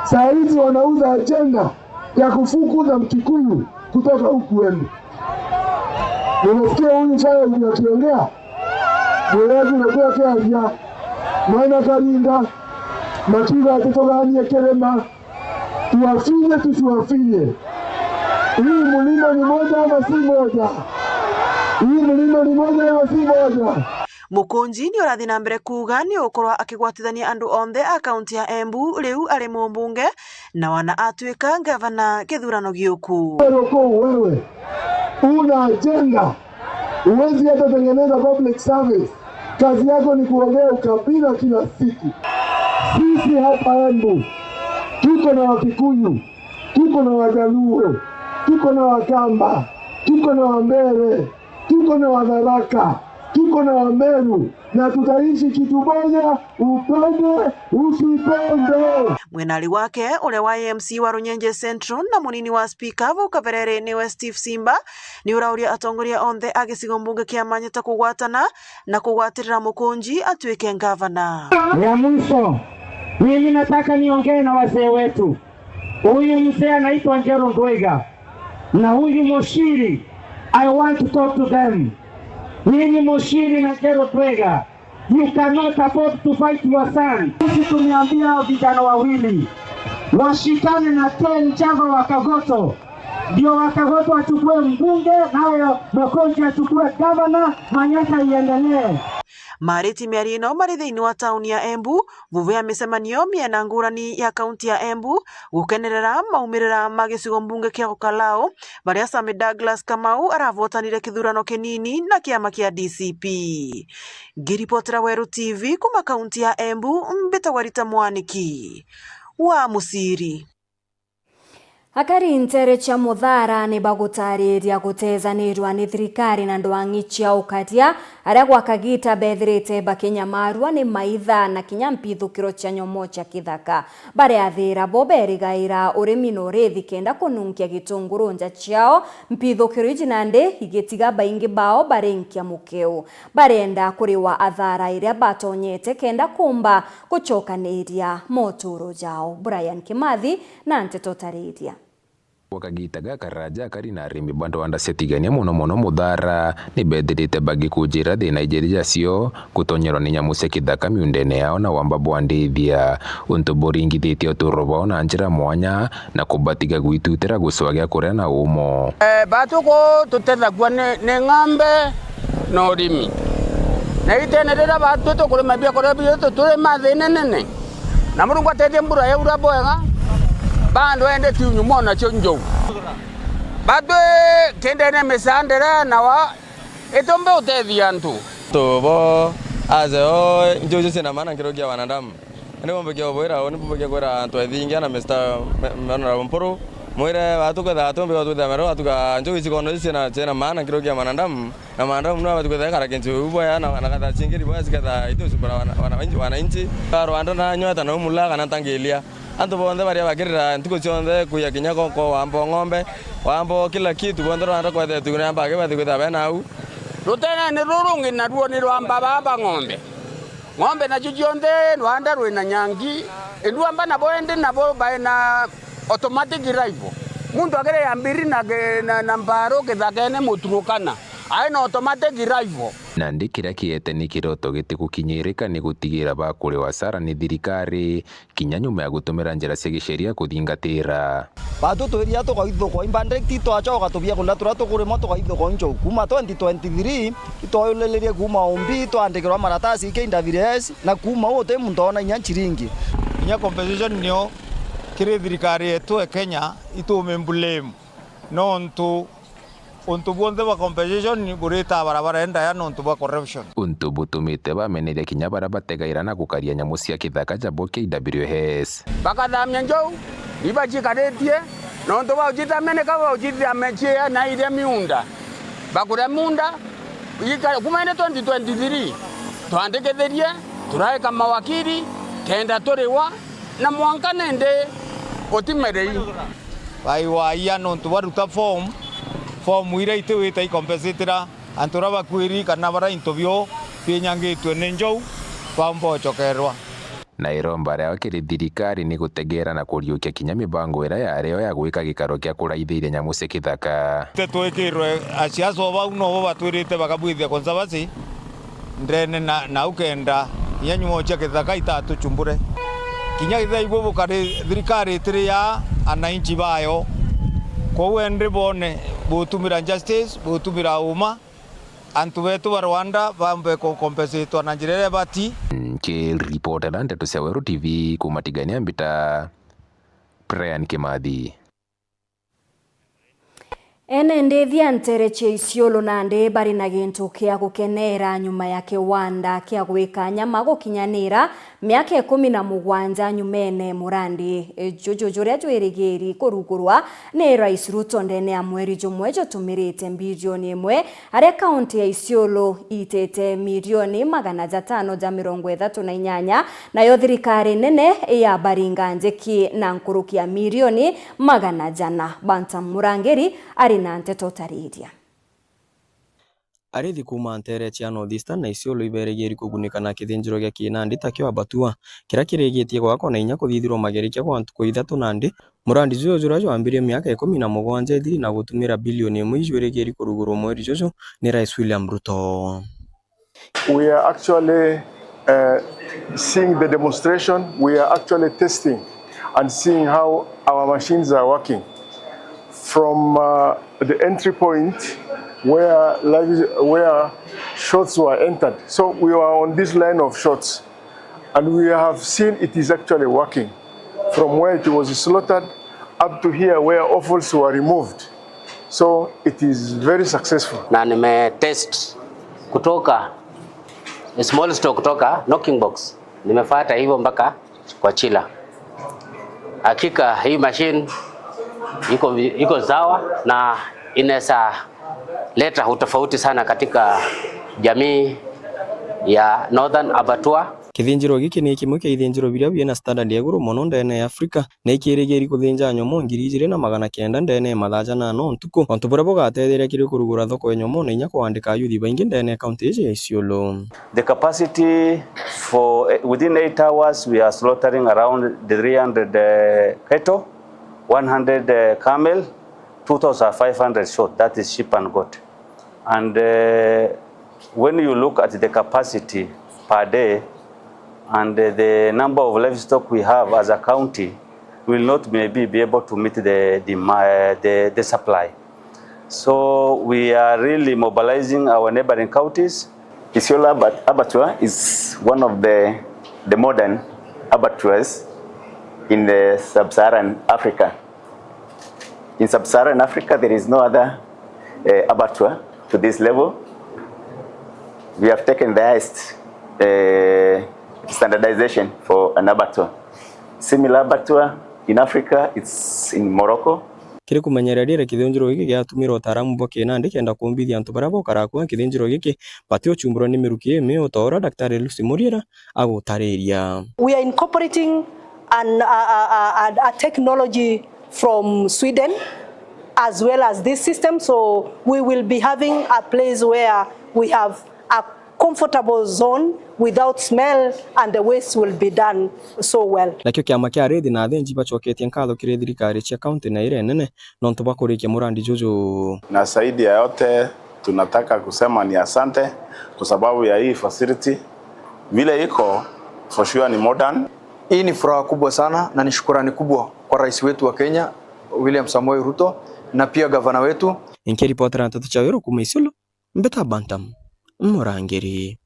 Saa hizi wanauza ajenda ya kufukuza Mkikuyu kutoka huku Embu. Nimesikia huyu chaya unakiongea. Mwelezi unakuwa kiaria. Mwana Karinda. Makiga atitoganie Kerema. Tuwafinye tusiwafinye. Hii mlima ni moja ama si moja? Mukunji ni urathi na mbere kuga ni ukorwa akigwatithania andu onthe akaunti ya Embu riu ari mumbunge na wana atwika gavana kithurano giuku. Wewe una agenda, uwezi hata tengeneza public service, kazi yako ni kuongea ukabila kila siku. Sisi hapa Embu tuko na Wakikuyu, tuko na Wajaluo, tuko na Wakamba, tuko na Wambere, tuko na Watharaka, tuko na Wameru, na tutaishi kitu moja, upende usipende. Mwenali wake ule wa MC wa Runyenje Central na munini wa speaker Vukaverere niwe Steve Simba ni urauria atongoria onthe agicigo mbunge kia Manyata kugwatana na kugwatirira Mukunji atwike gavana. Ya mwisho, mimi nataka niongee na wazee wetu. Huyu mzee anaitwa Njero Ndwega na huyu Moshiri. I want to talk to them. Nyinyi Moshiri na Njero Ndwega, you cannot afford to fight your son. Sisi tumeambia vijana wawili washikane na Ken Chava wa Kagoto, ndio Wakagoto wachukue mbunge, nayo Mokonji achukue governor, Manyata iendelee. Mariti miarino mari thiini wa tauni ya Embu vuve micemanio miena ngurani ya kaunti ya Embu gukenerera maumirira magicigo mbunge kia Ukalao baria Sami Douglas Kamau aravotanire kithurano kinini na kiama kia DCP. Ngiripotera Weru TV kuma kaunti ya Embu, Mbitagwa Rita Mwaniki wa Musiri. Akari ntere cha muthara ni bagutariria gutezanirwa ni thirikari na ndwangi cia ukatia aria gwakagita bethirite bakenya marua ni maitha na kinya mpithukiro cia nyomo cia kithaka bare athira boberigaira urimi no rithi kenda kununkia gitunguru nja ciao mpithukiro ijinande igitiga baingi bao barenkia mukeu barenda kuriwa athara iria batonyete kenda kumba gucokaniria moturo jao. Brian Kimathi na Nteto taridia. Wakagita gaka raja kari na arimi bandu wanda setigania muno muthara ni bethirite bagi kujira thina ijeria cio gutonyerwo ni nyamu cia kithaka miundene yao na wamba bwandithia untu buringithitio uturobo na njira mwanya na kubatiga gwitutira gucwagia kuria na umo. Batuko tutethagua ni ng'ombe na urimi na itenerera batu tukurima bia kuria bia tuturi mathina nene na Murungu atethie mbura yaura bwega bandu ende tiunyu mona cio njou batu kendene mesandera na wa etombe utethia ntu tobo azeo njojo sina maana ngirogia wanadamu ene bombe kia boira oni bombe kia kwera ntu ethingia na Mr. Honorable Mpuru mwire batu kwa thatu mbe batu thamero batu ka njojo sikono sina maana ngirogia wanadamu na wanadamu no batu kwa kara kenjo ubwa ya na kadha chingiri bwa sikadha itu supera wananchi Rwanda na nyota na umulaga na tangelia antu bonde baria bagirira ntuko cionde kuya kinya ko wambo ng'ombe wambo kila kitu bonde Rwanda kwa thetu kuna mbage bathu kwa bena au rutena ni rurungi na ruo ni rwamba baba ng'ombe na cionde Rwanda rwina nyangi ndwamba na boende na bo baina automatic drive mundu agere yambiri na mbaro kithagene muturukana aina automatic drive na ndikira kiete ni kiroto giti gukinyirika ni gutigira bakuri wasara ni thirikari kinya nyuma ya gutumira njira cia gisheria kuthingatira batu twiria tugaitho kwa imbandirect twachoka tubia kula turatukuri tugaitho kwa ncho kuma 2023 itoyolelerie kuma umbi twandikirwa maratasi KWS na kuma wote mundona nya chiringi nya compensation nio kire thirikari yetu Kenya itume blame no untu bonde wa compensation burita barabara enda ya no untu wa corruption untu butumite bameneria kinya barabategaira na gukaria nyamu cia kithaka jabo KWS bakathamia njou ibachikaretie no untu wa ujitamene ka ujithia mechia na ile miunda bakura munda kumaine 2023 twandikitherie turaika mawakiri kenda turiwa na mwanka nende otimerei bai wa ia no untu waruta form ira ituita ikompensitira antura bakwiri kana bara interview pinyangitwe ni njou pambo chokerwa na iromba ria kiri thirikari ni gutegera na kuriukia kinya mibango ira yario ya gwika gikaro kia kuraithia nyamu cia kithaka twikirwe aciaco bau no batwirite bakabwithia conservancy ndene na ukenda nyanyu cia kithaka itatu chumbure kinya ithaibo bukari thirikari tiri ya ananchi bayo kwa ende bone butumira justice butumira uma antu betu wa Rwanda bambe ko compensate na njirere bati ke reporter na Nteto cia Weru TV kumatigania mbita Brian Kimathi. Ene ndethia ntere cia Isiolo nande bari na gintu kia gukenera nyuma ya kiwanda kia gwika nyama gukinyanira miaka 17 nyumene murandi jojoria jwerigeri kurugurwa ni Rais Ruto ndene ya mweri jumwe jotumirite bilioni 1 aria kaunti ya Isiolo itete milioni 538 nayo thirikari nene ya Baringa njeki na nkurukia milioni 100 Banta Murangeri ari na Nteto taridia. arithi kuma ntere cia North Eastern na Isiolo iberegeri kugunika na kithinjiro gia Kinandi takio abatua kira kiregetie gwako na inya kuthithirwo magerikia kwa ntuko 3 nandi murandi juyo jura jwambirie miaka 17 ithiri na gutumira bilioni 1 ijweregeri kurugurwo mweri juju ni Rais William Ruto. We are actually seeing the demonstration. We are actually testing and seeing how our machines are working from the entry point where shots were entered. So we were on this line of shots and we have seen it is actually working from where it was slaughtered up to here where offals were removed. So it is very successful. Na nime test kutoka small store kutoka knocking box nimefuata hivyo mpaka kwa chila. Hakika hii machine iko sawa na inaweza leta utofauti sana katika jamii ya Northern Abattoir. Kithinjiro giki ni kimwe kia ithinjiro biria biena standard ya iguru muno ndene ya Afrika na ikirigeri kuthinja nyomo 2,900 ndene mathaja na no ntuku ontu buria bugatetheria kiri kurugura thoko nyomo na inya kuandika yuthi baingi ndene county ya Isiolo. The capacity for within 8 hours we are slaughtering around 300 cattle, 100 camel, 2,500 short, that is sheep and goat. And when you look at the capacity per day and the number of livestock we have as a county, we will not maybe be able to meet the supply. So we are really mobilizing our neighboring counties. Isiolo Abattoir is one of the modern abattoirs in the sub-Saharan Africa. In sub-Saharan Africa, there is no other abattoir to this level. We have taken the highest standardization for an abattoir. Similar abattoir in Africa, it's in Morocco. Kiri kumenyerera kithinjiro giki giatumira utaaramu bwa Kinandi kenda kumbithia antu baria bokaraku kithinjiro giki batio chumburo ni miruki emi utora Daktari Lucy Muriera agutariria. We are incorporating a technology from Sweden as well as this system, so we will be having a place where we have a comfortable zone without smell and the waste will be done so well. Nakio kiama kia rethi na thenji bachoketie nkatho kiri thirikari cia county na ire nene nontu bakurikia murandi juju. Na zaidi ya yote tunataka kusema ni asante kwa sababu ya hii facility vile iko for sure ni modern. Hii ni furaha kubwa sana na ni shukrani kubwa kwa rais wetu wa Kenya William Samoei Ruto na pia gavana wetu. Inkiripotera Nteto cha Weru kuma Isiolo mbeta bantam Murangeri.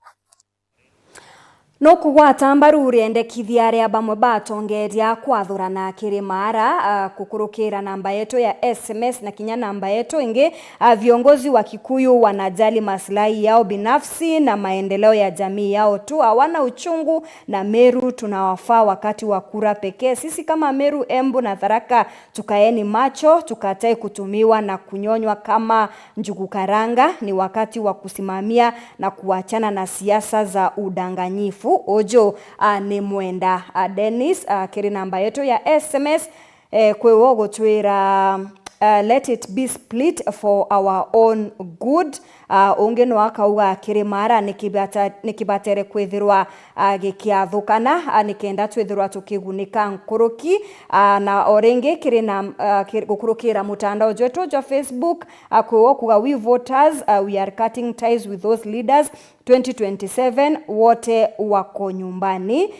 No kugwata mbaru uriendekithia aria bamwe batongeria kwathurana kirimara kukurukira namba yetu ya SMS na kinya namba yetu ingi. Viongozi wa Kikuyu wanajali maslahi yao binafsi na maendeleo ya jamii yao tu, hawana uchungu na Meru tunawafaa wakati wa kura pekee. Sisi kama Meru, Embu na Tharaka tukaeni macho, tukatae kutumiwa na kunyonywa kama njugu karanga. Ni wakati wa kusimamia na kuachana na siasa za udanganyifu. Ojo ni mwenda Dennis kiri namba yetu ya SMS kwe wogo twira let it be split for our own good. Unge no akauga kirimara nikibatere kwithirwa gikiathukana nikenda twithirwa tukigunika nkuruki na orenge kiri na gukurukira mutandao wetu wa Facebook kwe kuga we voters we are cutting ties with those leaders 2027 wote wako nyumbani.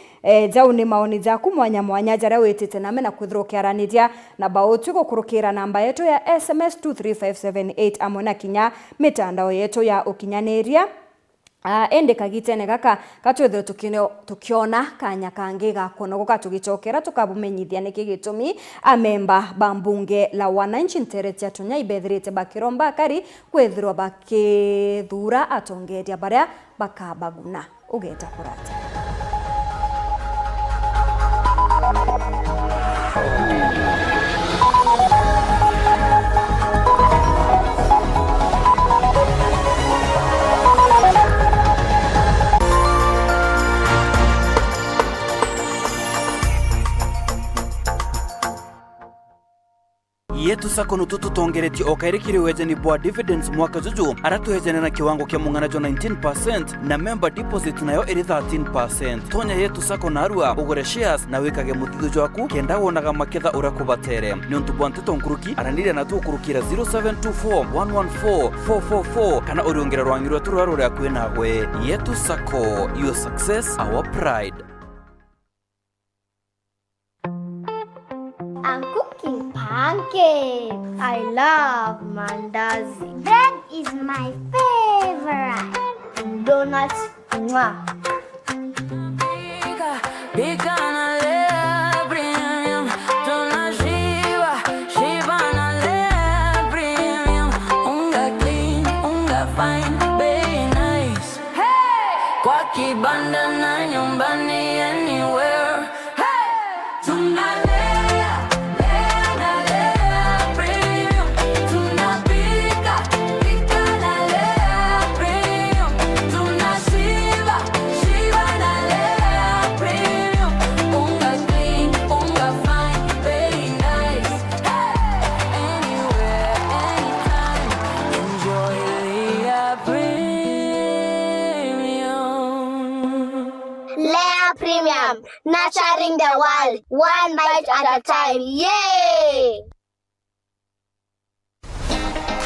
Jau ni maoni jaku mwanya jara wetete name na kwithirwa kiaraniria na baotu gukurukira namba yetu ya SMS 23578 amona kinya mitandao yetu ya ukinyaneria. Ende kagitene gaka katwethe tukiona kanya kangi gakonogoka tugicokera tukabumenyithia niki gitumi amemba bambunge la wananchi Ntereti atonya ibethirite bakiromba kari kwethirwa bakithura atongeria baria bakabaguna ugeta kurata. yetu sako nututu tongereti okairikiri wejeni bwa dividends mwaka juju aratu hejene na kiwango kia munganajo 19% na member deposit nayo eri 13%. Tonya yetu sako narua ugure shares na wikage muthidu jwaku kenda wonaga maketha urakubatere niontu bwa Nteto nkuruki aranire na tukurukira 0724114444 kana uriongera rwangirwa turarore akwena gwe. Yetu sako, your success our pride. I'm cooking pancakes. I love mandazi. Bread is my favorite. Donuts, mwah. Kibanda nyumbani anywhere. Hey! Premium, nurturing the world, one bite at a time. Yay!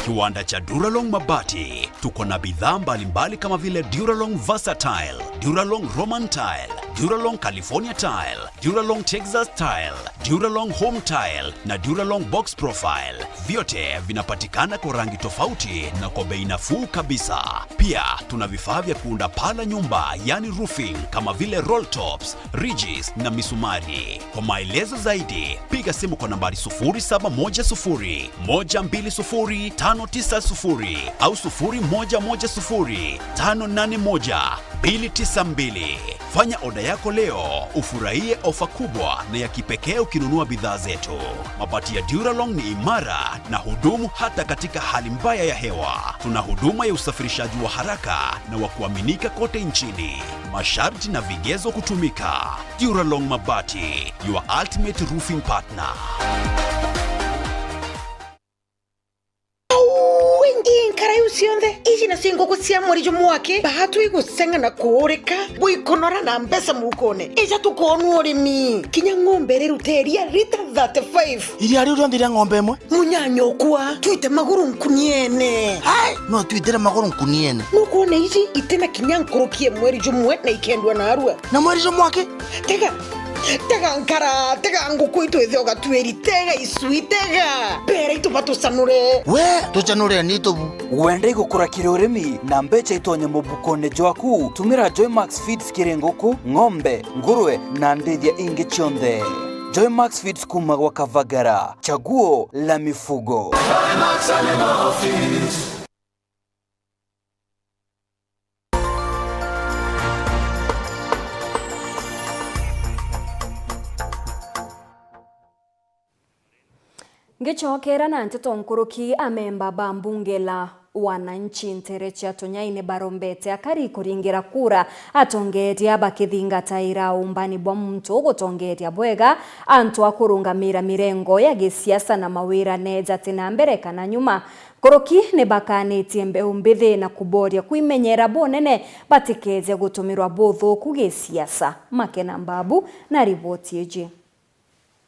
Kiwanda cha Duralong Mabati, tuko na bidhaa mbalimbali kama vile Duralong Versatile, Duralong Roman Tile, Duralong California Tile, Duralong Texas Tile, Duralong Home Tile na Duralong Box Profile. Vyote vinapatikana kwa rangi tofauti na kwa bei nafuu kabisa. Pia tuna vifaa vya kuunda pala nyumba, yani roofing, kama vile roll tops, ridges na misumari. Kwa maelezo zaidi, piga simu kwa nambari 0710 120 590 au 0110 581 292. Fanya oda yako leo, ufurahie ofa kubwa na ya kipekee ukinunua bidhaa zetu. Mabati ya Duralong ni imara na hudumu hata katika hali mbaya ya hewa. Tuna huduma ya usafirishaji wa haraka na wa kuaminika kote nchini. Masharti na vigezo kutumika. Duralong Mabati, your ultimate roofing partner. Usionde iji na singo kusia mwarijo mwake bahatu igusenga na kuoreka buikonora na mbesa mukone ija tukonu orimi kinya ng'ombe rero teria lita 35 iri ari urondira ng'ombe mwe munyanyo kwa tuite maguru nkuniene hai no tuitira maguru nkuniene nukone iji itena kinya nkorokie mwarijo mwe na ikendwa na arua na mwarijo mwake tega nkara tega ngukuito ithioga tueri tega isuitega pera itupato sanure we tuchanure nitobu wende gukura kiroremi na mbecha itonye mubukone jwaku tumira Joymax Feeds kirengoko ng'ombe nguruwe na ndethia ingi chonde. Joymax Feeds kumagwa Kavagara, chaguo la mifugo. Ngichokera na Nteto nkuruki amemba ba mbunge la wananchi Nterechi atonyaine barombete akari kuringira kura atongeria bakithinga ira umbani bwa muntu gutongeria bwega antu akurungamira mirengo ya gisiasa na mawira neza tena mbere kana nyuma. Koroki ne bakanitie mbeu mbithi na kuboria kuimenyera bonene batikeze gutumirwa botho kugisiasa. Makena Mbabu na ripoti eje.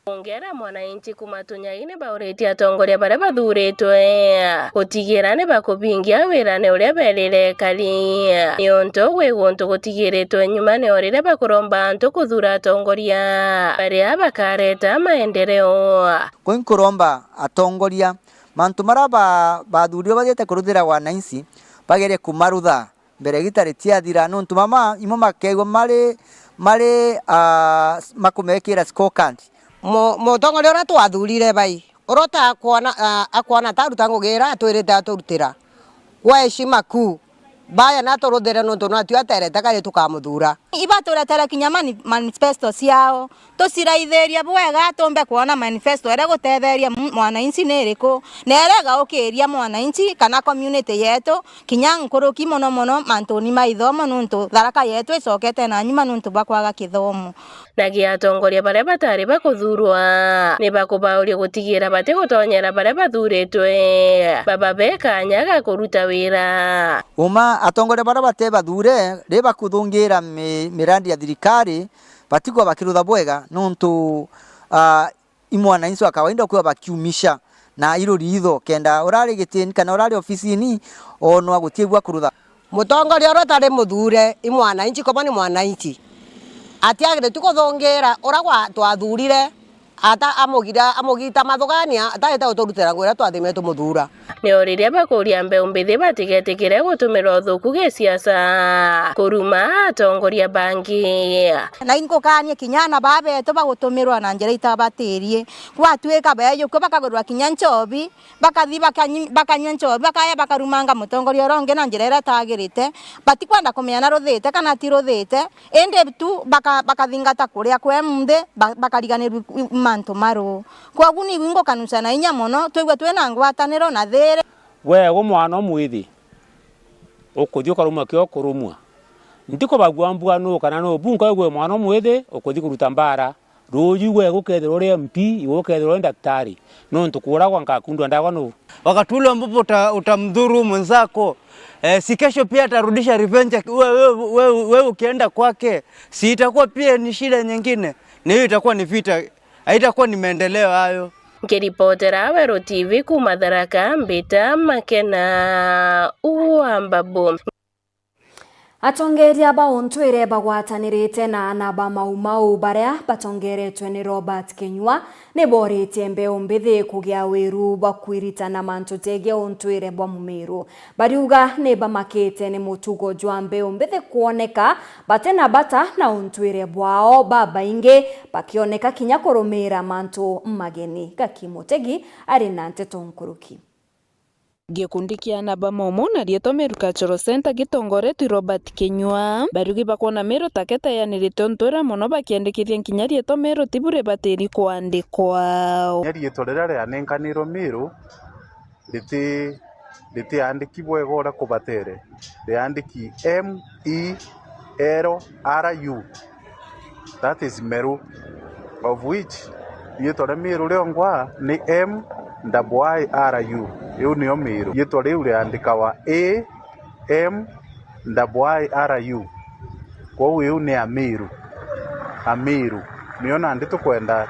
Ongera mwananchi kumatonyaine baureti atongoria bare bathuritwe gutigirane bakubingia wirane uria berire kali nionto gwegonto gutigiritwe nyuma ne orire bakuromba antu kuthura atongoria baria bakareta maendeleo kuromba atongoria mantu maraba bathurio bathete kuruthira wananchi bagere kumarutha mbere gitari tiathira nontu mama imo makego mari makumekira scorecard Mutongoria ora twathurire bai orota akwana taruta ngugira atwirite aturutira kwa heshima ku baya na torothere no to na tuaterete kare tukamuthura ibaturetera kinya manifesto ciao tusiraitheria bwega tumbe kuona manifesto ere gutetheria mwananchi niriko nerega ukiria mwananchi kana community yetu kinya nkuruki muno muno mantuni maithomo nuntu tharaka yetu icokete na nyuma nuntu bakwaga kithomo na giatongoria baria batari bakuthurwa ni bakubauria gutigira bate gutonyera baria bathuritwe baba bekanya kuruta wira uma atongoria baria bate bathure ri bakuthungira mirandi ya thirikari batigwa bakirutha bwega nuntu imwananchi wa kawaida kwa bakiumisha na iro ritho kenda urari gitini kana urari ofisini onwa gutiegwa kurutha mutongoria rotare muthure imwananchi koma ni mwananchi atiagire tukuthungira uragwa twathurire ata amugita mathugania ataita uturutira gwira twathime tumuthura ni oriria bakuria mbeu mbithi batigetikire gutumira uthuku gisiasa kuruma atongoria bangi na inkukanie kinyana babeto bagutumirwa na njira itabatirie gwatuika beyo ko bakagurwa kinya nchobi bakathi bakanya nchobi bakaya bakarumanga mutongoria ronge na njira ira tagirite batikwenda kumeana ruthite kana ti ruthite ende tu bakathingata kuria kwe muthe bakariganirwa mantu maru kwa guni wingo kanusa na inya mono twigwe twena ngwataniro na there we mwana mwithi ukuthi ukaruma kyo kurumwa ndiko bagwa mbwano kana no bunga gwe mwana mwithi ukuthi kuruta mbara ruju gwe gukethera uri MP iwe ukethera uri daktari no ntukura kwa ngakundu ndawa no wakati ule ambapo utamdhuru mwenzako si kesho pia atarudisha revenge wewe ukienda kwake si itakuwa pia ni shida nyingine na hiyo itakuwa ni vita haitakuwa ni maendeleo hayo. Ngiripotera Weru TV kuma Tharaka Mbita Makena uambabu atongeria baontwire bagwatanirite na anaba mau baria batongeretwe ni Robert KINYA ni boritie mbeu mbithi kugia wiru bakwiritana mantu tege ontwire bwa mumiru bariuga ni bamakete ni mutugo jwa mbeu mbithi kuoneka batena bata na ontwire bwao babainge bakioneka kinya kurumira mantu mageni gakimotegi ari na Nteto nkuruki gikundi kia naba momo na rieto Meru Cultural Center gitongoretwe Robert KINYA barugi bakona Meru taketa yanirite ntura mono bakiandikithia nkinya rieto Meru tibure bateri kuandikwa rieto rira rianenganirwo Meru riti andiki bwega ura kubatere riandiki MERU that is Meru of which rieto ria Meru riongwa ni MIRU yu niyo Meru rieto riu riandikawa AMIRU kwa yu ni Amiru niyo nandi tukwenda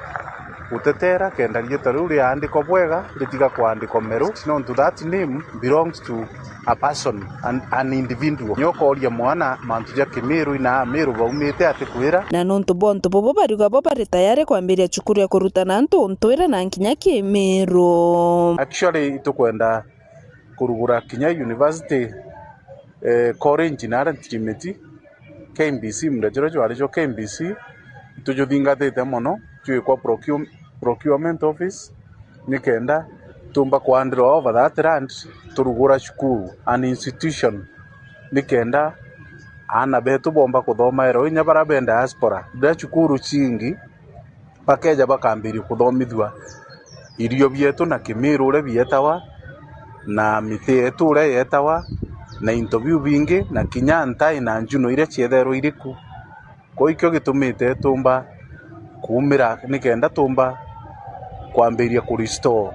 utetera kenda rieto riu riandikwa bwega ritiga kuandikwa Meru no that name belongs to a person an individual nyokoria mwana mantu ja Kimiru ina Meru baumite ati kwira na nontu bontu bobo bariuga bo bari tayari kwambiria cukuru ya kurutana ntu ntwira na nkinya Kimiru actually tukwenda kurugura kinya university college na Trimeti KMBC mrejero jwari jo KMBC tujuthingatite mono twikwa procurement office nikenda tumba kwandira over that land turugura cukuru an institution nikenda ana betu bomba kuthoma ero inya barabenda diaspora da cukuru cingi bakeja bakambiri kuthomithwa irio bietu na Kimiru ure bietawa na miti yetu ure yetawa na interview bingi na kinya ntai na njuno ire cietherwo iriku ko ikyo gitumite tumba kumira nikenda tumba kwambiria ku restore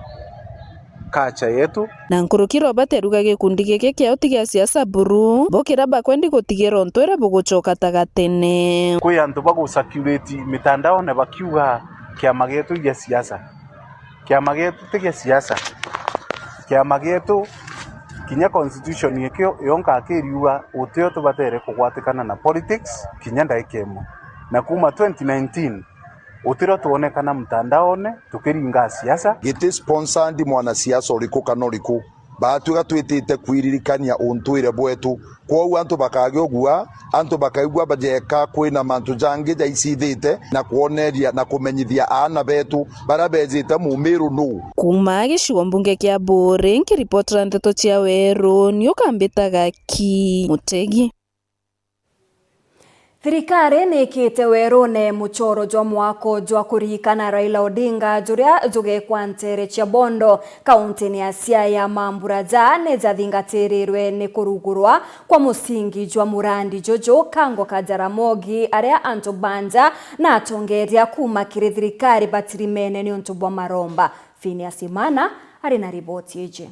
kacha yetu na nkuruki Robert eruga gikundi giki kia utigia siasa buru bokira bakwendi gutigera ntwira bugucoka tagatene kwi antu bagusacurate mitandao ne bakiuga kiama gitu ya siasa kiama gitu tigia siasa kiama gitu kinya constitution yekyo yonka akiriuga utio tubatere kugwatikana na politics kinya ndaikemo na kuma 2019 utiro tuonekana mtandaone tukiringa siasa giti sponsored mwana siasa uriku kana uriku batuga twitite kwiririkania untwire bwetu kwa antu bakagogua antu bakaigua bajeka kwina mantu jangi jaicithite na kuoneria na kumenyithia ana betu barabezite mumiru nu kuma gicigo mbunge kia Maureen kiripotera Nteto cia Weru niukambitaga ki Mutegi. Thirikari nikite werune muchoro jwa mwako jwa kurikana Raila Odinga juria jugekwa Ntere cia Bondo kaunti ya Siaya mamburaja neza thingatirwe ni kurugurwa kwa musingi jwa murandi jojo kango kajaramogi aria antu banja na atongeria kuma kiri thirikari batirimene ni untu bwa maromba. Phineas Imana ari na riboti ije.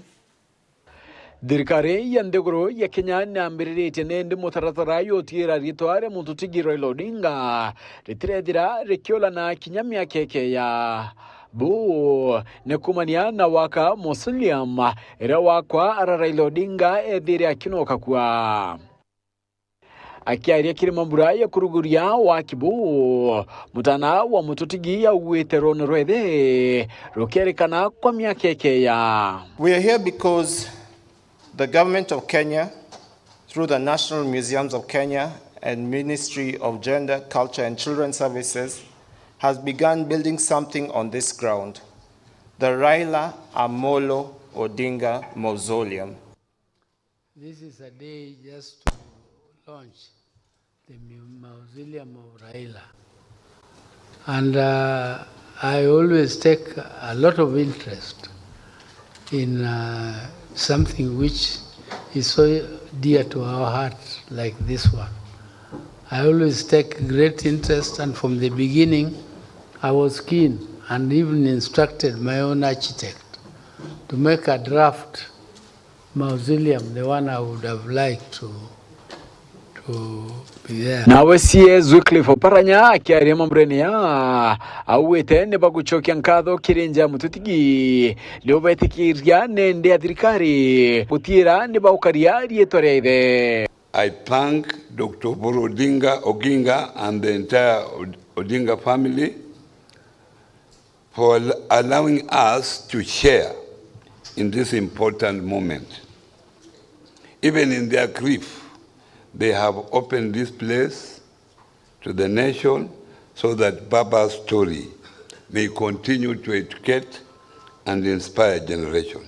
Thirikari ya ndegoro ya Kenya nambirite nende mutaratara yotira ritware mututigi Raila Odinga ritirethira rikiola na kinyamia keke ya bu nekumania na waka Muslim era wakwa ara Raila Odinga ethire akinoka kwa akiaria kiri mambura ya kuruguria wa Kibu mutana wa mututigi ya URETERI rwethe rukerekana kwa miaka keke ya. We are here because the government of Kenya, through the National Museums of Kenya and Ministry of Gender, Culture and Children Services, has begun building something on this ground, the Raila Amolo Odinga Mausoleum. This is a day just to launch the Mausoleum of Raila. And I always take a lot of interest in something which is so dear to our hearts like this one. I always take great interest, and from the beginning I was keen and even instructed my own architect to make a draft mausoleum, the one I would have liked to be there. Nawe sie Wycliffe Oparanya akiaria mambreni ya awete ne baguchokia nkatho kirenja mututigi leo betikiria nende ya thirikari putira ne baukaria rietore ithe. I thank Dr. Weru Thaa Imwe and the entire Odinga family for allowing us to share in this important moment. Even in their grief, they have opened this place to the nation so that Baba's story may continue to educate and inspire generation.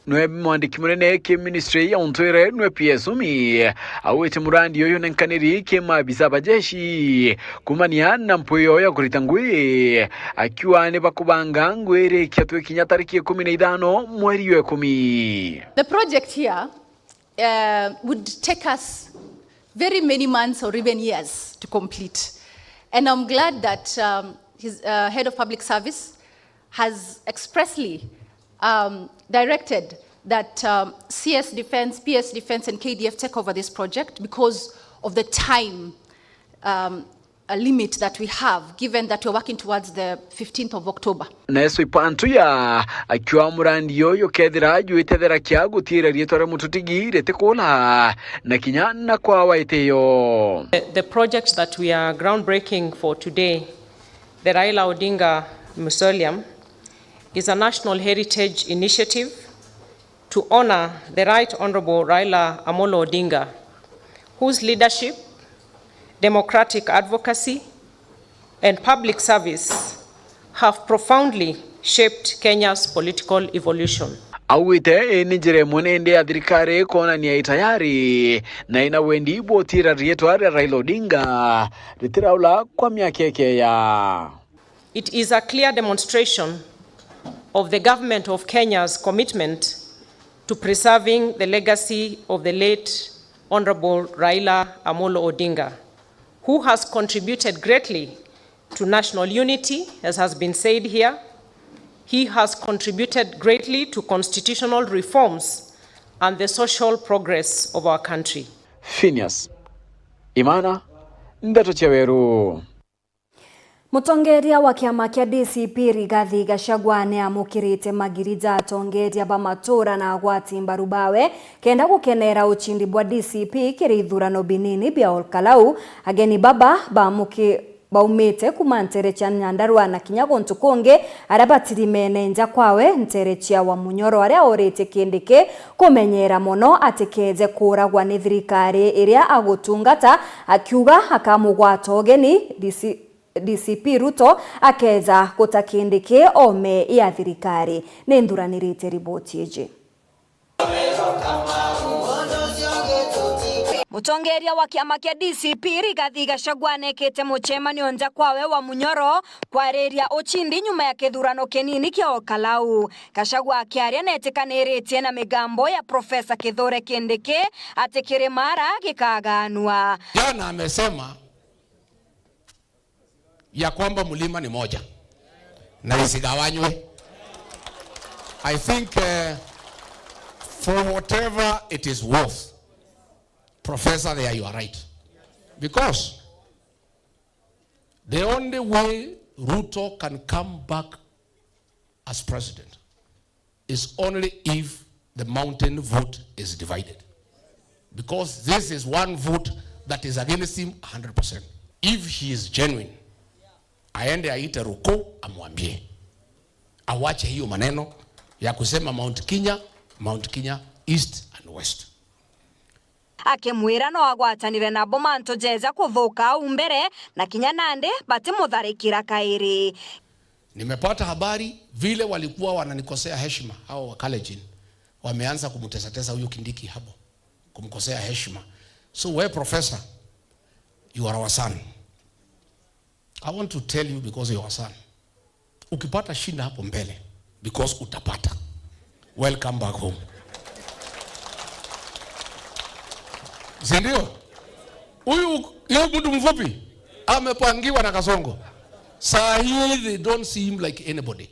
Nwe mwandiki munene ke ministry ya Ontwere nwe PSumi awete murandi yoyo nenkaniri ke mabisa bajeshi kumania na mpuyo ya kuritangwe akiwa ne bakubanga ngwere kyatwe Kinya tariki 15 mweri wa 10. The project here would take us very many months or even years to complete. And I'm glad that his head of public service has expressly directed that CS Defense, PS Defense and KDF take over this project because of the time limit that we have, given that we're working towards the 15th of October. Neso ipantu ya akiwa murandi yoyo kethira yuitethera kia gutira rietore mututigi retekola na Kinya na kwa waiteyo. The project that we are groundbreaking for today, the Raila Odinga Mausoleum, is a national heritage initiative to honor the Right Honorable Raila Amolo Odinga, whose leadership, democratic advocacy, and public service have profoundly shaped Kenya's political evolution. Awite nijire mwenende ya thirikari kona ni itayari na ina wendi botira rietware Raila Odinga ritiraula kwa miakeke ya. It is a clear demonstration of the government of Kenya's commitment to preserving the legacy of the late Honorable Raila Amolo Odinga, who has contributed greatly to national unity, as has been said here. He has contributed greatly to constitutional reforms and the social progress of our country. Phineas Imana, Nteto cia Weru. Mutongeria wa kiama kia DCP Rigathi Gachagua ni amukirite magiriza atongeria ba matura na agwati mbarubawe kenda gukenera uchindi bwa DCP kiri ithurano binini bia Olkalau ageni baba baumite kuma Nterecha Nyandarua na Kinya gontu konge arabatiri menenja kwawe Nterecha wa Munyoro aria orete kindike kumenyera mono atekeze kuragwa ni thirikari iria agutungata akiuga akamugwata ogeni DCP Ruto akeza kutakindike ome ya thirikari ni nduranirite riboti eje. Mutongeria wa kiama kia DCP Rigathi Gachagua nekete muchemanio nja kwawe wa Munyoro kwareria uchindi nyuma ya kithurano kenini kia Okalau. Gachagua akiaria netikaniretie na migambo ya Profesa Kithure Kindiki ati Kiremara gikaganwa. Jana amesema ya kwamba mlima ni moja na isigawanywe. I think for whatever it is worth, Professor, there you are right. Because the only way Ruto can come back as president is only if the mountain vote is divided. Because this is one vote that is against him 100%. If he is genuine, aende aite Ruko amwambie awache hiyo maneno ya kusema Mount Kenya East and West. Akimwira no agwatanire na bomanto jeza kuthuka umbere na Kinya Nandi bati mutharikira kairi. Nimepata habari vile walikuwa wananikosea heshima hao wa Kalenjin wameanza kumtesa huyo Kindiki hapo kumkosea heshima. So we Professor, you are our son. I want to tell you because you are our son. Ukipata shinda hapo mbele because utapata. Welcome back home. Zindio? Huyu mtu mfupi amepangiwa na Kasongo. Saa hii they don't see him like anybody.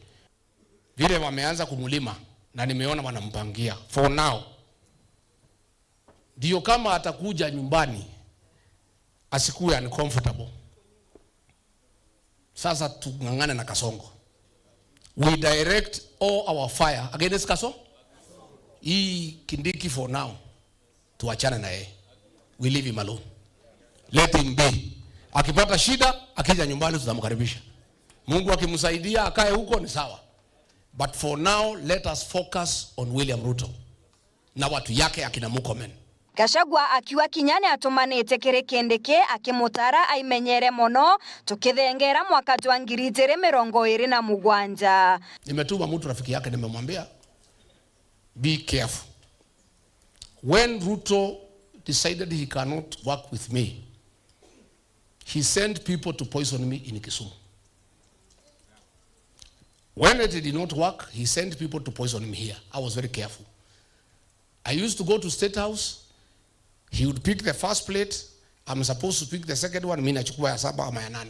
Vile wameanza kumulima na nimeona wanampangia. For now. Ndio kama atakuja nyumbani asikuwe uncomfortable. Sasa tungangane na Kasongo. We direct all our fire against Kasongo. Hii Kindiki for now. Tuachane na yeye. We leave him alone. Let him be. Akipata shida, akija nyumbani tutamkaribisha. Mungu akimsaidia akae huko ni sawa. But for now, let us focus on William Ruto. Na watu yake akina Mukomen. Gachagua akiwa Kinyani atumanite Kithure Kindiki akimutara aimenyere mono tukithengera mwaka 2027. Nimetuma mtu rafiki yake nimemwambia be careful. When Ruto decided he cannot work with me, he sent people to poison me in Kisumu. When it did not work, he sent people to poison me here. I was very careful. I used to go to State House. He would pick the first plate. I'm supposed to pick the second one. Mimi nachukua ya 7 ama ya 8.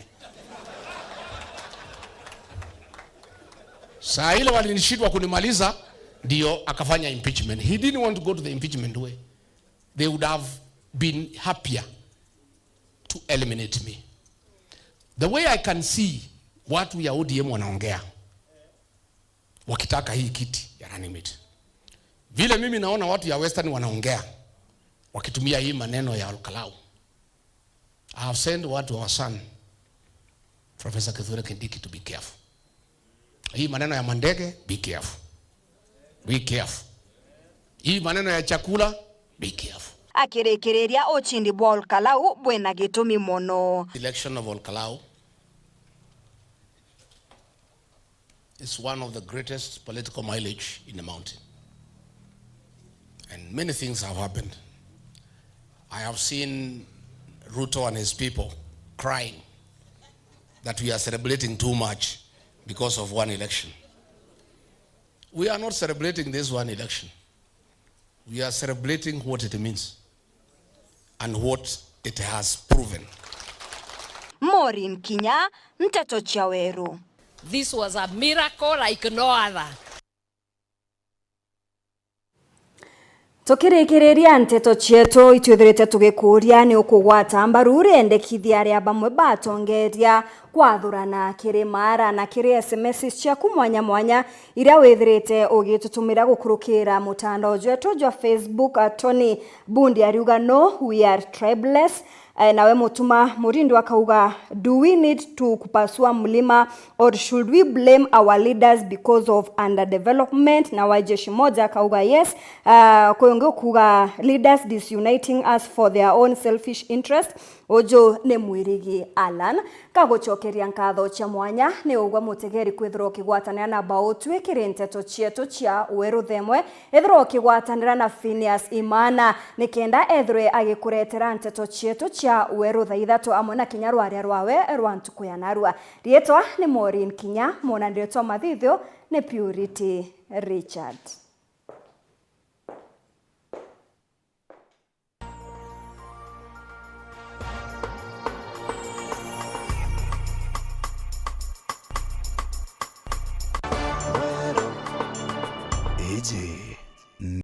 Saa ile walinishindwa kunimaliza ndio akafanya impeachment. He didn't want to go to the impeachment way. They would have been happier to eliminate me. The way I can see watu ya ODM wanaongea wakitaka hii kiti ya running mate. Vile mimi naona watu ya Western wanaongea wakitumia hii maneno ya Okalau. I have sent watu wa son Professor Kithure Kindiki to be careful. Hii maneno ya mandege, be careful. Be careful. Hii maneno ya chakula, be careful. Akirekereria ochindi bwa Okalau bwena gitumi mono. Election of Okalau is one of the greatest political mileage in the mountain. And many things have happened. I have seen Ruto and his people crying that we are celebrating too much because of one election. We are not celebrating this one election. We are celebrating what it means and what it has proven. Maureen Kinya, Nteto cha Weru. This was a miracle like no other. Tukirekereria Nteto chieto itwithirite tugikuria ni ukugwata mbaru endekithia ria bamwe batongeria kwathurana Kiremara na kiri SMS ciaku mwanya mwanya iria withirite ugitutumira gukurukira mutandao wetu wa Facebook. Tony Bundi ariuga no, we are tribeless. nawe Mutuma Murindo akauga, do we need to kupasua mlima or should we blame our leaders because of underdevelopment? Na wajeshi moja akauga yes, kuyonge kuga leaders disuniting us for their own selfish interest. Ojo ne mwirigi Alan kagochokeria nkatho cha mwanya ne ugwa mutegeri kwithro kigwatanira na baotwe kirenteto chieto chia Weru Thaa Imwe ethro kigwatanira na Phineas Imana nikenda ethre agikuretera nteto chieto chia Weru Thaa Ithatũ amwe na kinya rwaria rwawe rwantuku ya narua. Rietwa ni MAUREEN Kinya, mona ndietwa mathithio ni Purity Richard. AJ.